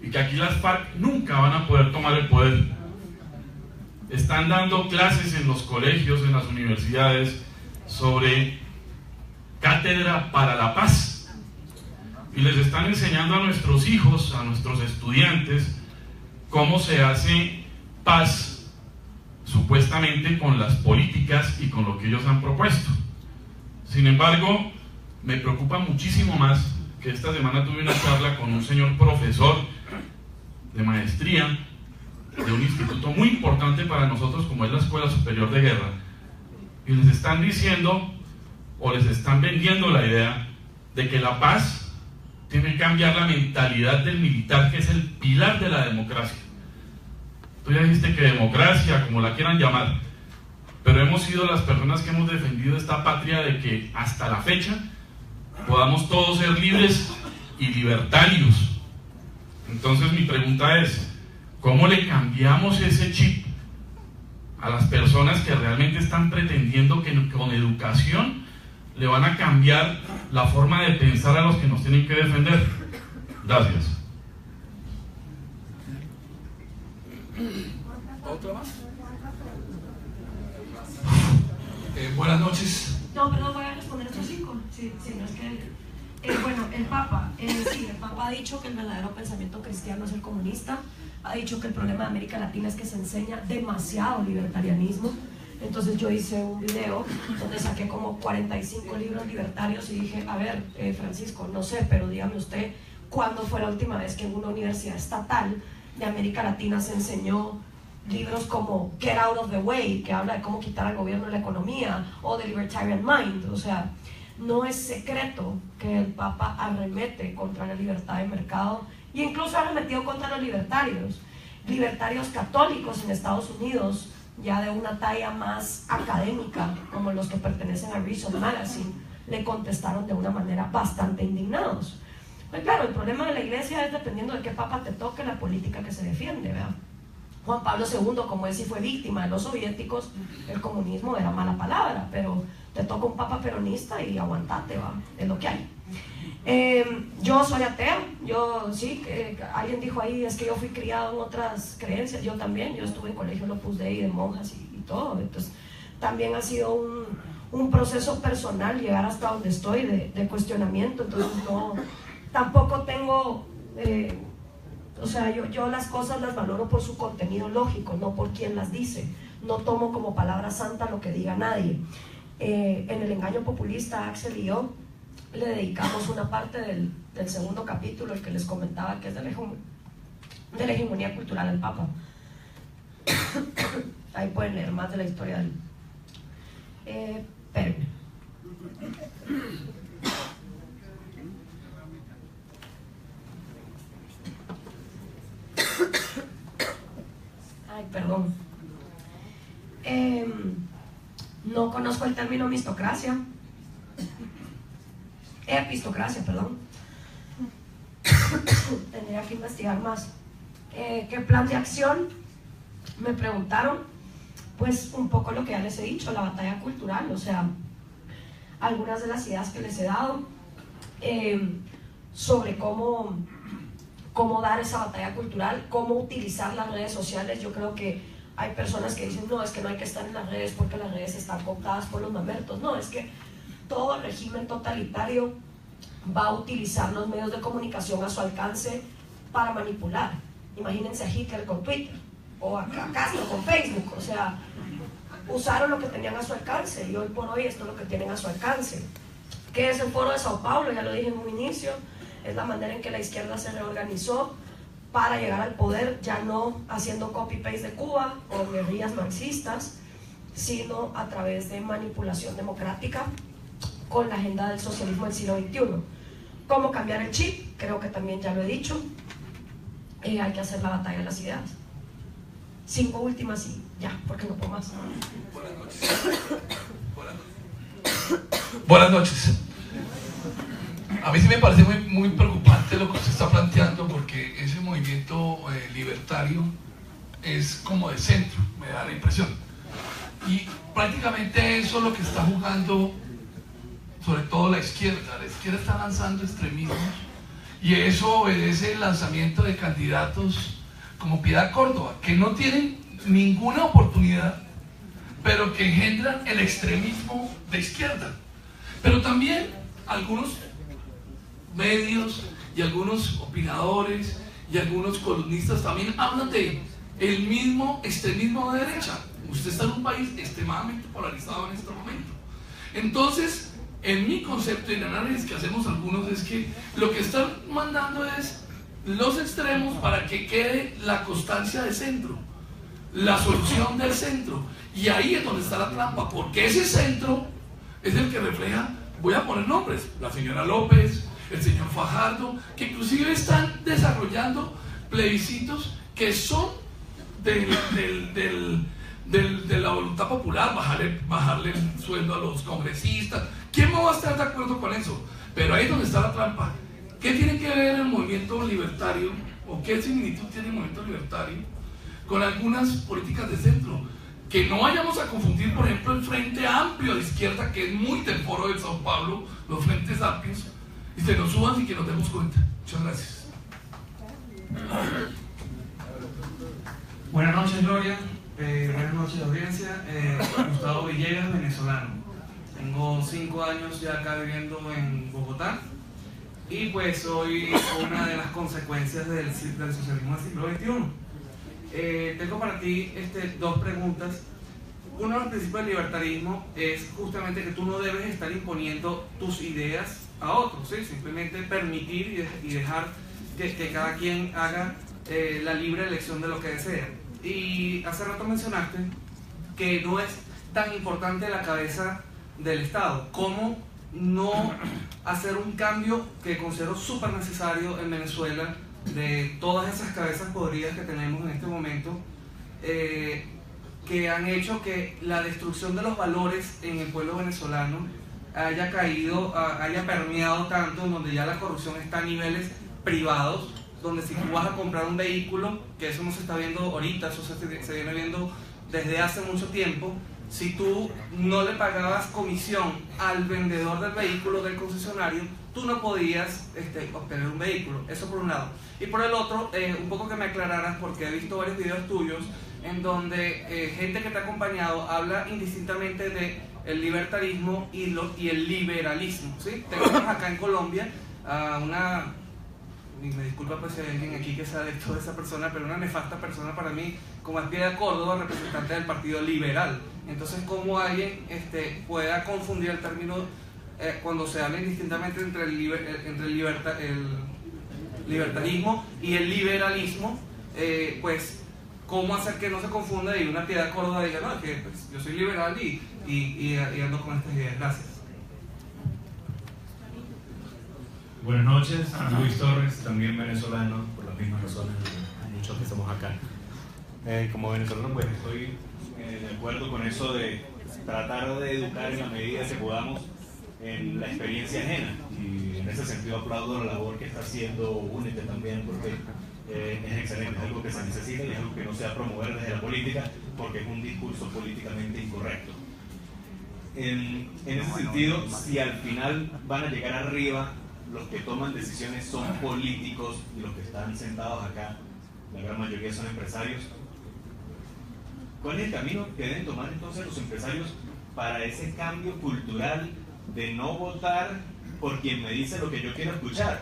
y que aquí las FARC nunca van a poder tomar el poder. Están dando clases en los colegios, en las universidades, sobre cátedra para la paz, y les están enseñando a nuestros hijos, a nuestros estudiantes, cómo se hace paz, supuestamente con las políticas y con lo que ellos han propuesto. Sin embargo, me preocupa muchísimo más que esta semana tuve una charla con un señor profesor de maestría de un instituto muy importante para nosotros, como es la Escuela Superior de Guerra, y les están diciendo, o les están vendiendo la idea de que la paz tiene que cambiar la mentalidad del militar, que es el pilar de la democracia. Tú ya dijiste que democracia, como la quieran llamar, pero hemos sido las personas que hemos defendido esta patria de que hasta la fecha podamos todos ser libres y libertarios. Entonces mi pregunta es, ¿cómo le cambiamos ese chip a las personas que realmente están pretendiendo que con educación le van a cambiar la forma de pensar a los que nos tienen que defender? Gracias.
¿Otra más? Buenas noches.
No, perdón, voy a responder estos 5. Sí, no es que... bueno, el Papa, sí, el Papa ha dicho que el verdadero pensamiento cristiano es el comunista, ha dicho que el problema de América Latina es que se enseña demasiado libertarianismo. Entonces yo hice un video donde saqué como 45 libros libertarios y dije, a ver, Francisco, no sé, pero dígame usted, ¿cuándo fue la última vez que en una universidad estatal de América Latina se enseñó libros como Get Out of the Way, que habla de cómo quitar al gobierno la economía, o The Libertarian Mind? O sea, no es secreto que el Papa arremete contra la libertad de mercado, e incluso ha arremetido contra los libertarios católicos en Estados Unidos, ya de una talla más académica, como los que pertenecen a Reason Magazine, le contestaron de una manera bastante indignados. Pues claro, el problema de la iglesia es, dependiendo de qué papa te toque, la política que se defiende, ¿verdad? Juan Pablo II, como él sí fue víctima de los soviéticos, el comunismo era mala palabra, pero te toca un papa peronista y aguantate, ¿va? Es lo que hay. Yo soy ateo, yo sí, alguien dijo ahí, es que yo fui criado en otras creencias, yo también, yo estuve en colegio Opus Dei de monjas y todo, entonces también ha sido un proceso personal llegar hasta donde estoy de cuestionamiento, entonces no, tampoco tengo, o sea, yo las cosas las valoro por su contenido lógico, no por quien las dice, no tomo como palabra santa lo que diga nadie. En El Engaño Populista, Axel y yo le dedicamos una parte del segundo capítulo, el que les comentaba, que es de la hegemonía cultural del Papa. Ahí pueden leer más de la historia del... espérenme. Ay, perdón. No conozco el término mistocracia. Epistocracia, perdón. Tendría que investigar más. ¿Qué plan de acción? Me preguntaron. Pues un poco lo que ya les he dicho, la batalla cultural, o sea, algunas de las ideas que les he dado sobre cómo dar esa batalla cultural, cómo utilizar las redes sociales. Yo creo que hay personas que dicen, no, es que no hay que estar en las redes porque las redes están cooptadas por los mamertos. No, es que todo régimen totalitario va a utilizar los medios de comunicación a su alcance para manipular. Imagínense a Hitler con Twitter, o a Castro con Facebook, o sea, usaron lo que tenían a su alcance, y hoy por hoy esto es lo que tienen a su alcance. ¿Qué es el Foro de Sao Paulo? Ya lo dije en un inicio, es la manera en que la izquierda se reorganizó para llegar al poder, ya no haciendo copy-paste de Cuba o guerrillas marxistas, sino a través de manipulación democrática con la agenda del socialismo del siglo XXI. ¿Cómo cambiar el chip? Creo que también ya lo he dicho. Hay que hacer la batalla de las ideas. 5 últimas y ya, porque no puedo más.
Buenas noches. Buenas noches. A mí sí me parece muy preocupante lo que usted está planteando, porque ese movimiento libertario es como de centro, me da la impresión. Y prácticamente eso es lo que está jugando, sobre todo la izquierda. La izquierda está lanzando extremismos y eso obedece el lanzamiento de candidatos como Piedad Córdoba, que no tienen ninguna oportunidad, pero que engendran el extremismo de izquierda. Pero también algunos medios y algunos opinadores y algunos columnistas también hablan de el mismo extremismo de derecha. Usted está en un país extremadamente polarizado en este momento. Entonces, en mi concepto y el análisis que hacemos algunos es que lo que están mandando es los extremos para que quede la constancia de centro, la solución del centro. Y ahí es donde está la trampa, porque ese centro es el que refleja, voy a poner nombres, la señora López, el señor Fajardo, que inclusive están desarrollando plebiscitos que son de la voluntad popular, bajarle el sueldo a los congresistas. ¿Quién no va a estar de acuerdo con eso? Pero ahí es donde está la trampa. ¿Qué tiene que ver el movimiento libertario, o qué similitud tiene el movimiento libertario con algunas políticas de centro? Que no vayamos a confundir, por ejemplo, el Frente Amplio de izquierda, que es muy del Foro de Sao Paulo, los Frentes Amplios, y se nos suban y que nos demos cuenta. Muchas gracias.
Buenas noches, Gloria. Buenas noches, audiencia. Gustavo Villegas, venezolano. Tengo 5 años ya acá viviendo en Bogotá y pues soy una de las consecuencias del socialismo del siglo XXI. Tengo para ti 2 preguntas. Uno de los principios del libertarismo es justamente que tú no debes estar imponiendo tus ideas a otros, ¿sí? Simplemente permitir y dejar que cada quien haga la libre elección de lo que desea. Y hace rato mencionaste que no es tan importante la cabeza del Estado. ¿Cómo no hacer un cambio que considero súper necesario en Venezuela, de todas esas cabezas podridas que tenemos en este momento, que han hecho que la destrucción de los valores en el pueblo venezolano haya caído, haya permeado tanto, en donde ya la corrupción está a niveles privados, donde si tú vas a comprar un vehículo, que eso no se está viendo ahorita, eso se viene viendo desde hace mucho tiempo, si tú no le pagabas comisión al vendedor del vehículo del concesionario, tú no podías obtener un vehículo. Eso por un lado. Y por el otro, un poco que me aclararas, porque he visto varios videos tuyos en donde gente que te ha acompañado habla indistintamente de el libertarismo y el liberalismo, ¿sí? Tenemos acá en Colombia a una, y me disculpa pues si hay alguien aquí que sabe de toda esa persona, pero una nefasta persona para mí, como es Piedad Córdoba, representante del Partido Liberal. Entonces, ¿cómo alguien pueda confundir el término cuando se habla indistintamente entre el libertarismo y el liberalismo? Pues, ¿cómo hacer que no se confunda y una Piedad Córdoba diga, no, que pues, yo soy liberal y ando con estas ideas? Gracias.
Buenas noches, Luis Torres, también venezolano, por las mismas razones de muchos que estamos acá. Como venezolano, pues estoy de acuerdo con eso de tratar de educar en la medida que podamos en la experiencia ajena. Y en ese sentido aplaudo la labor que está haciendo UNET también, porque es excelente, es algo que se necesita y es algo que no se va a promover desde la política, porque es un discurso políticamente incorrecto. En ese sentido, si al final van a llegar arriba, los que toman decisiones son políticos y los que están sentados acá, la gran mayoría son empresarios. ¿Cuál es el camino que deben tomar entonces los empresarios para ese cambio cultural de no votar por quien me dice lo que yo quiero escuchar,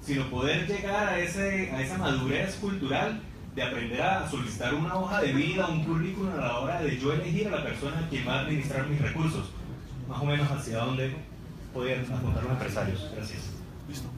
sino poder llegar a esa madurez cultural de aprender a solicitar una hoja de vida, un currículum a la hora de yo elegir a la persona a quien va a administrar mis recursos? Más o menos hacia dónde pueden apuntar los empresarios. Gracias. Listo.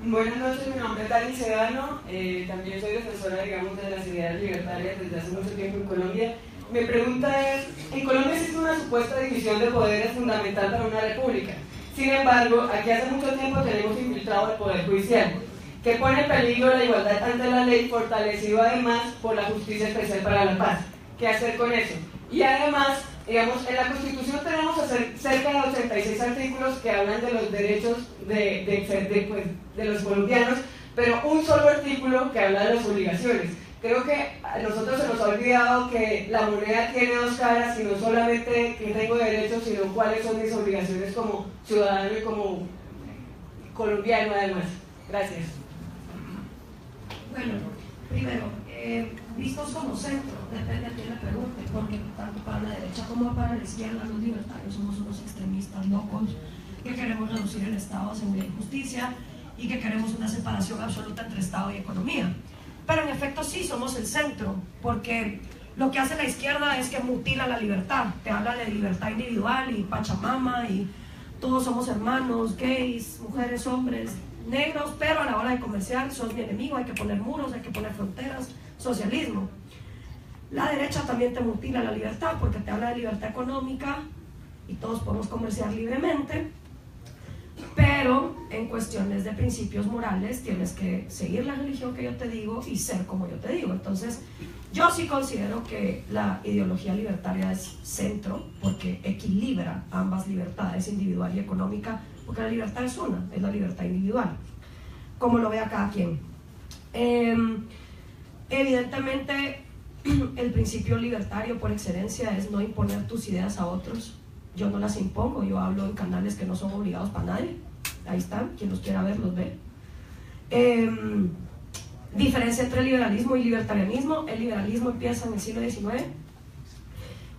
Buenas noches, mi nombre es Dani Sedano, también soy defensora, digamos, de las ideas libertarias desde hace mucho tiempo en Colombia. Mi pregunta es, en Colombia existe una supuesta división de poderes fundamental para una república. Sin embargo, aquí hace mucho tiempo tenemos infiltrado el poder judicial, que pone en peligro la igualdad ante la ley, fortalecido además por la Justicia Especial para la Paz. ¿Qué hacer con eso? Y además Digamos, en la Constitución tenemos cerca de 86 artículos que hablan de los derechos de los colombianos, pero un solo artículo que habla de las obligaciones. Creo que a nosotros se nos ha olvidado que la moneda tiene dos caras y no solamente que tengo derechos, sino cuáles son mis obligaciones como ciudadano y como colombiano además. Gracias.
Bueno, primero, vistos como centro, depende a quién le pregunte, porque tanto para la derecha como para la izquierda los libertarios somos unos extremistas locos que queremos reducir el Estado a seguridad y justicia y que queremos una separación absoluta entre Estado y economía. Pero en efecto sí somos el centro, porque lo que hace la izquierda es que mutila la libertad, te habla de libertad individual y pachamama y todos somos hermanos, gays, mujeres, hombres, negros, pero a la hora de comerciar sos mi enemigo, hay que poner muros, hay que poner fronteras, socialismo. La derecha también te mutila la libertad porque te habla de libertad económica y todos podemos comerciar libremente, pero en cuestiones de principios morales tienes que seguir la religión que yo te digo y ser como yo te digo. Entonces yo sí considero que la ideología libertaria es centro porque equilibra ambas libertades, individual y económica, porque la libertad es una, es la libertad individual, como lo vea cada quien. Evidentemente el principio libertario por excelencia es no imponer tus ideas a otros. Yo no las impongo, yo hablo en canales que no son obligados para nadie. Ahí están, quien los quiera ver, los ve. Diferencia entre liberalismo y libertarianismo. El liberalismo empieza en el siglo XIX,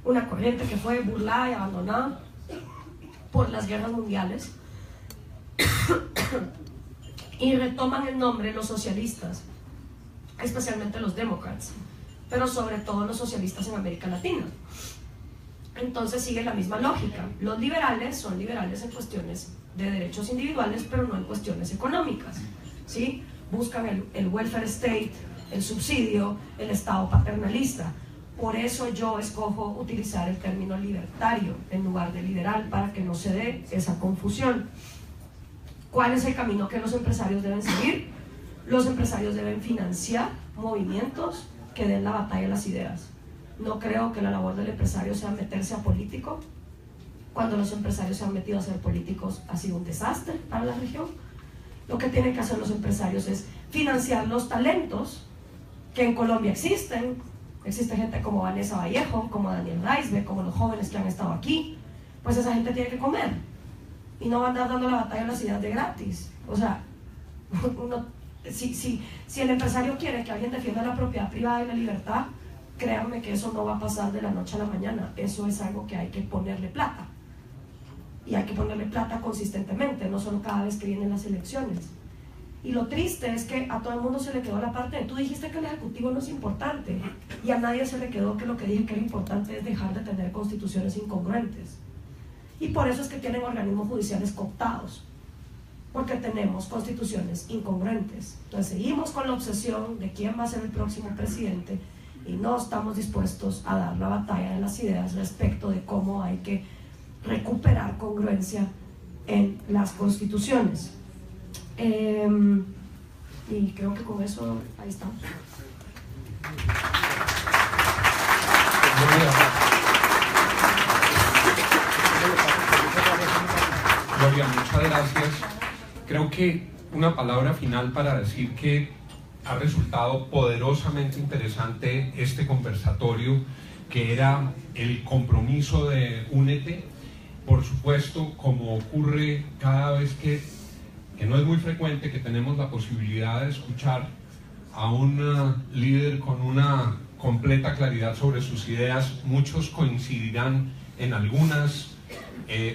una corriente que fue burlada y abandonada por las guerras mundiales, y retoman el nombre los socialistas, especialmente los demócratas, pero sobre todo los socialistas en América Latina. Entonces sigue la misma lógica. Los liberales son liberales en cuestiones de derechos individuales, pero no en cuestiones económicas, ¿sí? Buscan el welfare state, el subsidio, el Estado paternalista. Por eso yo escojo utilizar el término libertario en lugar de liberal, para que no se dé esa confusión. ¿Cuál es el camino que los empresarios deben seguir? Los empresarios deben financiar movimientos que den la batalla a las ideas. No creo que la labor del empresario sea meterse a político. Cuando los empresarios se han metido a ser políticos ha sido un desastre para la región. Lo que tienen que hacer los empresarios es financiar los talentos que en Colombia existen. Existe gente como Vanessa Vallejo, como Daniel Raisbe, como los jóvenes que han estado aquí. Pues esa gente tiene que comer y no va a andar dando la batalla a las ideas de gratis. O sea, si el empresario quiere que alguien defienda la propiedad privada y la libertad, créanme que eso no va a pasar de la noche a la mañana. Eso es algo que hay que ponerle plata. Y hay que ponerle plata consistentemente, no solo cada vez que vienen las elecciones. Y lo triste es que a todo el mundo se le quedó la parte de tú dijiste que el Ejecutivo no es importante, y a nadie se le quedó que lo que dije que era importante es dejar de tener constituciones incongruentes. Y por eso es que tienen organismos judiciales cooptados, porque tenemos constituciones incongruentes. Entonces seguimos con la obsesión de quién va a ser el próximo presidente y no estamos dispuestos a dar la batalla de las ideas respecto de cómo hay que recuperar congruencia en las constituciones. Y creo que con eso ahí estamos.
Gloria, muchas gracias. Creo que una palabra final para decir que ha resultado poderosamente interesante este conversatorio, que era el compromiso de Únete. Por supuesto, como ocurre cada vez que no es muy frecuente que tenemos la posibilidad de escuchar a un líder con una completa claridad sobre sus ideas, muchos coincidirán en algunas,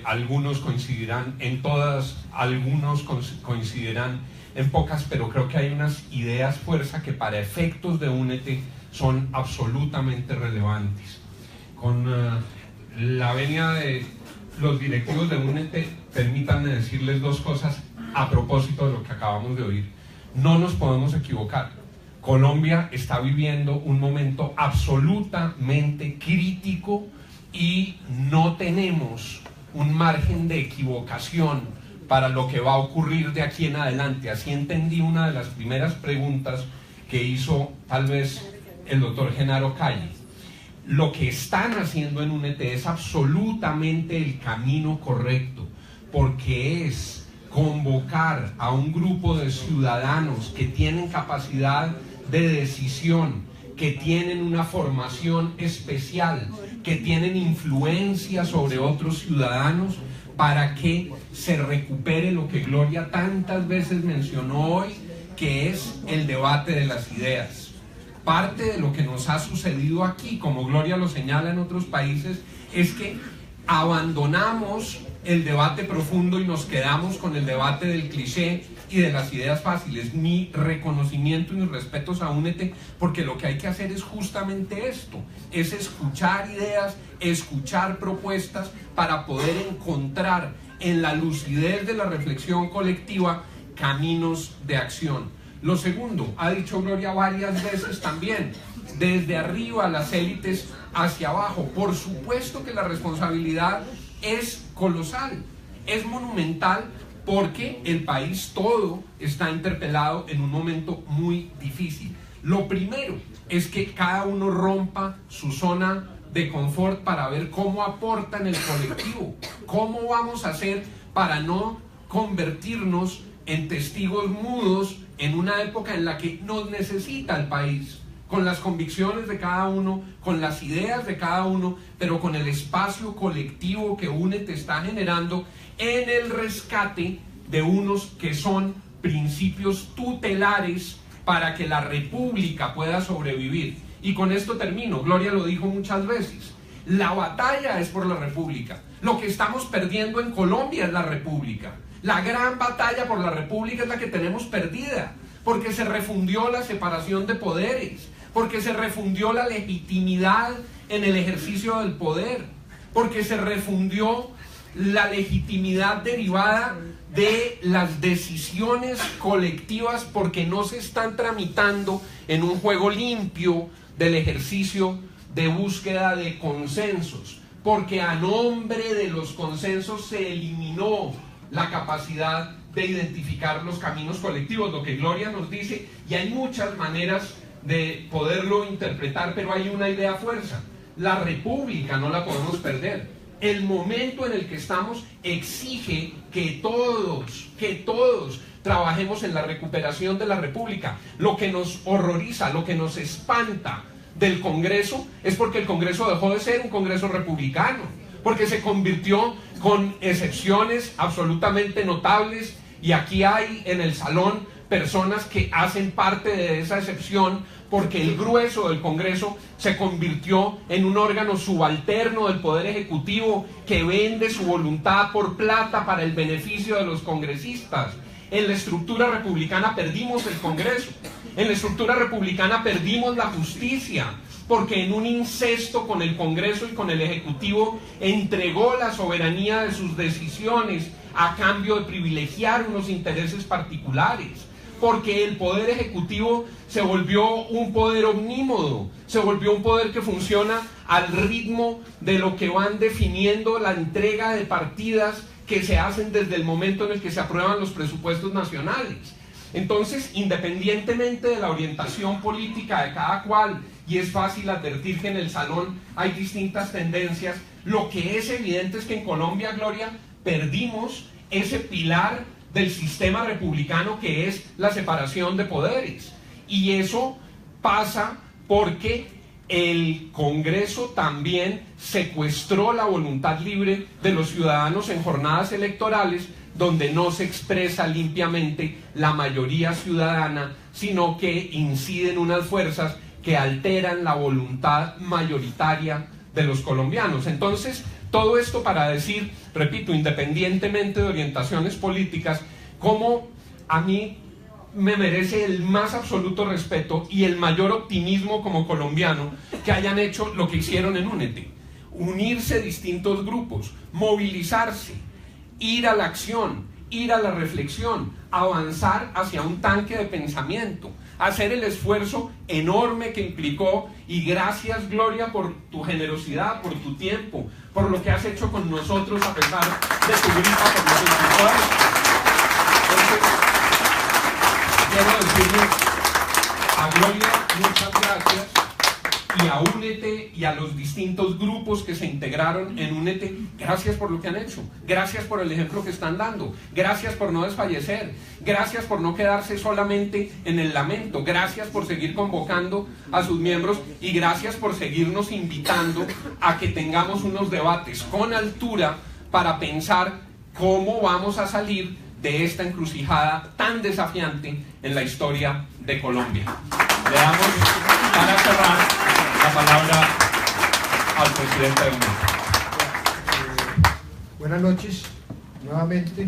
algunos coincidirán en todas, algunos coincidirán en pocas, pero creo que hay unas ideas fuerza que para efectos de Únete son absolutamente relevantes. Con la venia de los directivos de Únete, permítanme decirles dos cosas a propósito de lo que acabamos de oír. No nos podemos equivocar. Colombia está viviendo un momento absolutamente crítico y no tenemos un margen de equivocación para lo que va a ocurrir de aquí en adelante. Así entendí una de las primeras preguntas que hizo tal vez el doctor Genaro Calle. lo que están haciendo en UNET es absolutamente el camino correcto, porque es convocar a un grupo de ciudadanos que tienen capacidad de decisión, que tienen una formación especial, que tienen influencia sobre otros ciudadanos, para que se recupere lo que Gloria tantas veces mencionó hoy, que es el debate de las ideas. Parte de lo que nos ha sucedido aquí, como Gloria lo señala en otros países, es que abandonamos el debate profundo y nos quedamos con el debate del cliché y de las ideas fáciles. Mi reconocimiento y mis respetos a UNET, porque lo que hay que hacer es justamente esto, es escuchar ideas, escuchar propuestas para poder encontrar en la lucidez de la reflexión colectiva caminos de acción. Lo segundo, ha dicho Gloria varias veces también, desde arriba las élites hacia abajo. Por supuesto que la responsabilidad es colosal, es monumental, porque el país todo está interpelado en un momento muy difícil. Lo primero es que cada uno rompa su zona de confort para ver cómo aporta en el colectivo, cómo vamos a hacer para no convertirnos en testigos mudos en una época en la que nos necesita el país, con las convicciones de cada uno, con las ideas de cada uno, pero con el espacio colectivo que UNET está generando en el rescate de unos que son principios tutelares para que la república pueda sobrevivir. Y con esto termino. Gloria lo dijo muchas veces, la batalla es por la república. Lo que estamos perdiendo en Colombia es la república. La gran batalla por la república es la que tenemos perdida, porque se refundió la separación de poderes, porque se refundió la legitimidad en el ejercicio del poder, porque se refundió la legitimidad derivada de las decisiones colectivas, porque no se están tramitando en un juego limpio del ejercicio de búsqueda de consensos, porque a nombre de los consensos se eliminó la capacidad de identificar los caminos colectivos. Lo que Gloria nos dice, y hay muchas maneras de poderlo interpretar, pero hay una idea fuerza: la república no la podemos perder. El momento en el que estamos exige que todos trabajemos en la recuperación de la república. Lo que nos horroriza, lo que nos espanta del Congreso es porque el Congreso dejó de ser un Congreso republicano, porque se convirtió, con excepciones absolutamente notables, y aquí hay en el salón personas que hacen parte de esa excepción, porque el grueso del Congreso se convirtió en un órgano subalterno del Poder Ejecutivo que vende su voluntad por plata para el beneficio de los congresistas. En la estructura republicana perdimos el Congreso, en la estructura republicana perdimos la justicia, porque en un incesto con el Congreso y con el Ejecutivo entregó la soberanía de sus decisiones a cambio de privilegiar unos intereses particulares, porque el Poder Ejecutivo se volvió un poder omnímodo, se volvió un poder que funciona al ritmo de lo que van definiendo la entrega de partidas que se hacen desde el momento en el que se aprueban los presupuestos nacionales. Entonces, independientemente de la orientación política de cada cual, y es fácil advertir que en el salón hay distintas tendencias, lo que es evidente es que en Colombia, Gloria, perdimos ese pilar del sistema republicano que es la separación de poderes. Y eso pasa porque el Congreso también secuestró la voluntad libre de los ciudadanos en jornadas electorales donde no se expresa limpiamente la mayoría ciudadana, sino que inciden unas fuerzas que alteran la voluntad mayoritaria de los colombianos. Entonces, todo esto para decir, repito, independientemente de orientaciones políticas, como a mí me merece el más absoluto respeto y el mayor optimismo como colombiano que hayan hecho lo que hicieron en UNET: unirse distintos grupos, movilizarse, ir a la acción, ir a la reflexión, avanzar hacia un tanque de pensamiento, hacer el esfuerzo enorme que implicó. Y gracias, Gloria, por tu generosidad, por tu tiempo, por lo que has hecho con nosotros a pesar de tu gripa por los escritores. Entonces, quiero decirle a Gloria muchas gracias, y a Únete y a los distintos grupos que se integraron en Únete, gracias por lo que han hecho, gracias por el ejemplo que están dando, gracias por no desfallecer, gracias por no quedarse solamente en el lamento, gracias por seguir convocando a sus miembros y gracias por seguirnos invitando a que tengamos unos debates con altura para pensar cómo vamos a salir de esta encrucijada tan desafiante en la historia de Colombia. Le damos para cerrar la palabra al presidente de UNED.
Buenas noches, nuevamente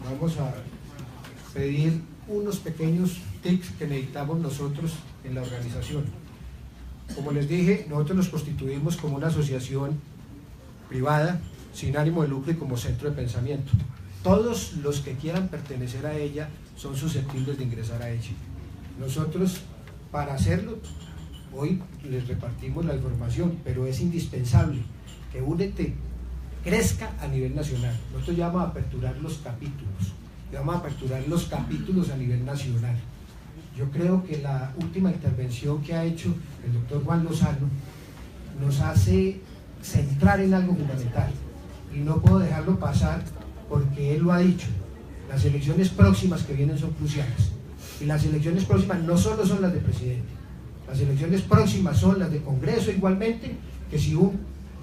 vamos a pedir unos pequeños tips que necesitamos nosotros en la organización. Como les dije, nosotros nos constituimos como una asociación privada, sin ánimo de lucro y como centro de pensamiento. Todos los que quieran pertenecer a ella son susceptibles de ingresar a ella. Nosotros, para hacerlo, hoy les repartimos la información, pero es indispensable que Únete crezca a nivel nacional. Nosotros ya vamos a aperturar los capítulos, a nivel nacional. Yo creo que la última intervención que ha hecho el doctor Juan Lozano nos hace centrar en algo fundamental, y no puedo dejarlo pasar porque él lo ha dicho. Las elecciones próximas que vienen son cruciales, y las elecciones próximas no solo son las de presidente, las elecciones próximas son las de Congreso igualmente, que si un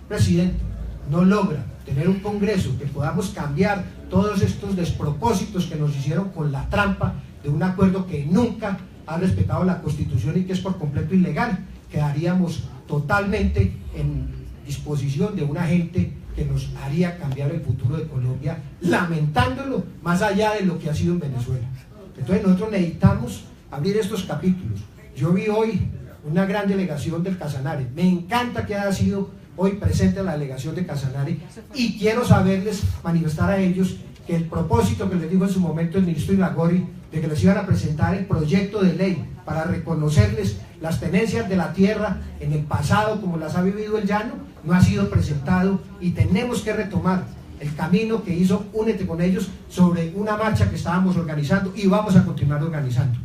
presidente no logra tener un Congreso que podamos cambiar todos estos despropósitos que nos hicieron con la trampa de un acuerdo que nunca ha respetado la Constitución y que es por completo ilegal, quedaríamos totalmente en disposición de una gente que nos haría cambiar el futuro de Colombia, lamentándolo más allá de lo que ha sido en Venezuela. Entonces nosotros necesitamos abrir estos capítulos. Yo vi hoy una gran delegación del Casanare, me encanta que haya sido hoy presente la delegación de Casanare, y quiero saberles, manifestar a ellos que el propósito que les dijo en su momento el ministro Iragorri, de que les iban a presentar el proyecto de ley para reconocerles las tenencias de la tierra en el pasado como las ha vivido el llano, no ha sido presentado, y tenemos que retomar el camino que hizo Únete con ellos sobre una marcha que estábamos organizando y vamos a continuar organizando.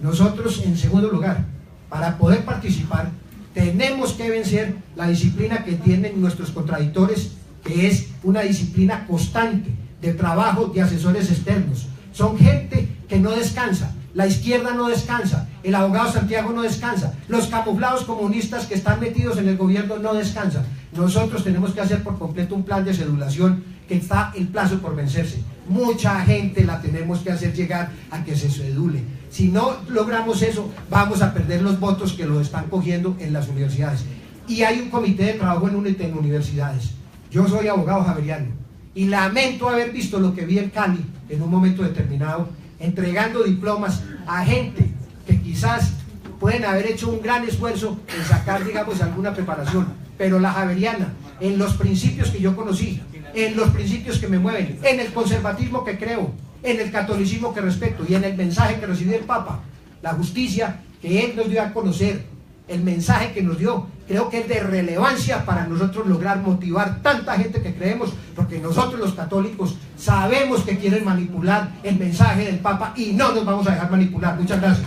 Nosotros, en segundo lugar, para poder participar, tenemos que vencer la disciplina que tienen nuestros contradictores, que es una disciplina constante de trabajo de asesores externos. Son gente que no descansa, la izquierda no descansa, el abogado Santiago no descansa, los camuflados comunistas que están metidos en el gobierno no descansan. Nosotros tenemos que hacer por completo un plan de cedulación que está el plazo por vencerse. Mucha gente la tenemos que hacer llegar a que se cedule. Si no logramos eso, vamos a perder los votos que lo están cogiendo en las universidades. Y hay un comité de trabajo en Únete en universidades. Yo soy abogado javeriano y lamento haber visto lo que vi en Cali en un momento determinado, entregando diplomas a gente que quizás pueden haber hecho un gran esfuerzo en sacar, digamos, alguna preparación, pero la javeriana, en los principios que yo conocí, en los principios que me mueven, en el conservatismo que creo, en el catolicismo que respeto y en el mensaje que recibí del Papa, la justicia que él nos dio a conocer, el mensaje que nos dio, creo que es de relevancia para nosotros lograr motivar tanta gente que creemos, porque nosotros los católicos sabemos que quieren manipular el mensaje del Papa y no nos vamos a dejar manipular. Muchas gracias.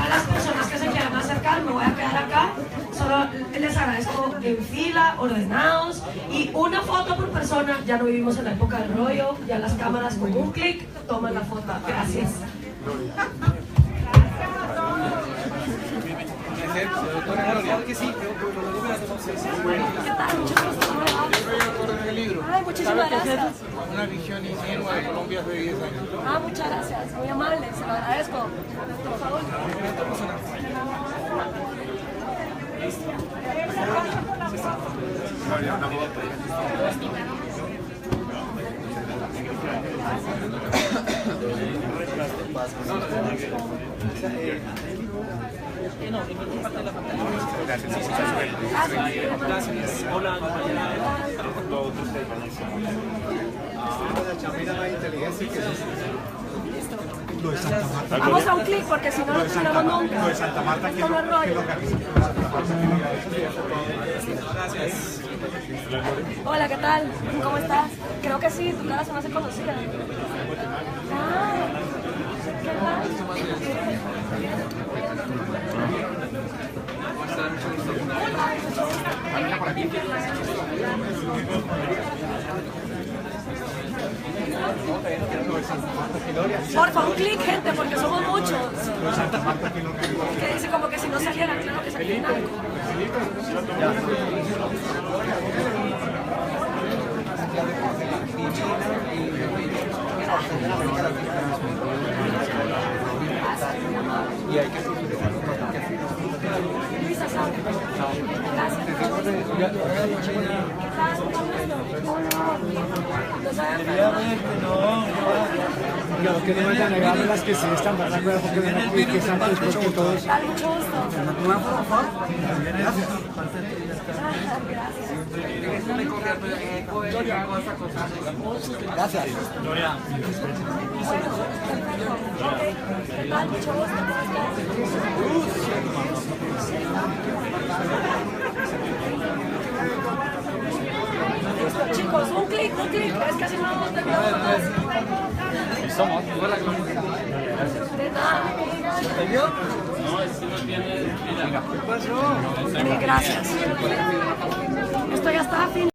A las personas que se quieran acercar, me voy a quedar acá. Solo les agradezco en fila, ordenados, y una foto por persona. Ya no vivimos en la época del rollo, ya las cámaras con un clic toman la foto. Gracias.
Ay, muchísimas gracias.
Una visión ingenua de Colombia hace 10 años.
Ah, muchas gracias, muy amable, se lo agradezco. Por favor. Vamos a un clic porque si no no terminamos nunca.
Lo de Santa Marta,
esto no es rollo.
Gracias.
Hola, ¿qué tal? ¿Cómo estás? Creo que sí, tu cara se me hace conocida.
Porfa, un clic, gente, porque somos muchos. Que dice como que si no salieran, claro que salieran algo.
Y hay que
Digamos que no vayan a negar las que sí están más de acuerdo porque ven aquí que están después que todos.
Mucho gusto.
Gracias. Gloria.
Chicos, un clic, es que así no tengo más.
Estamos.
De nada.
No, es que no tiene. Mira, ¿qué pasó?
Gracias.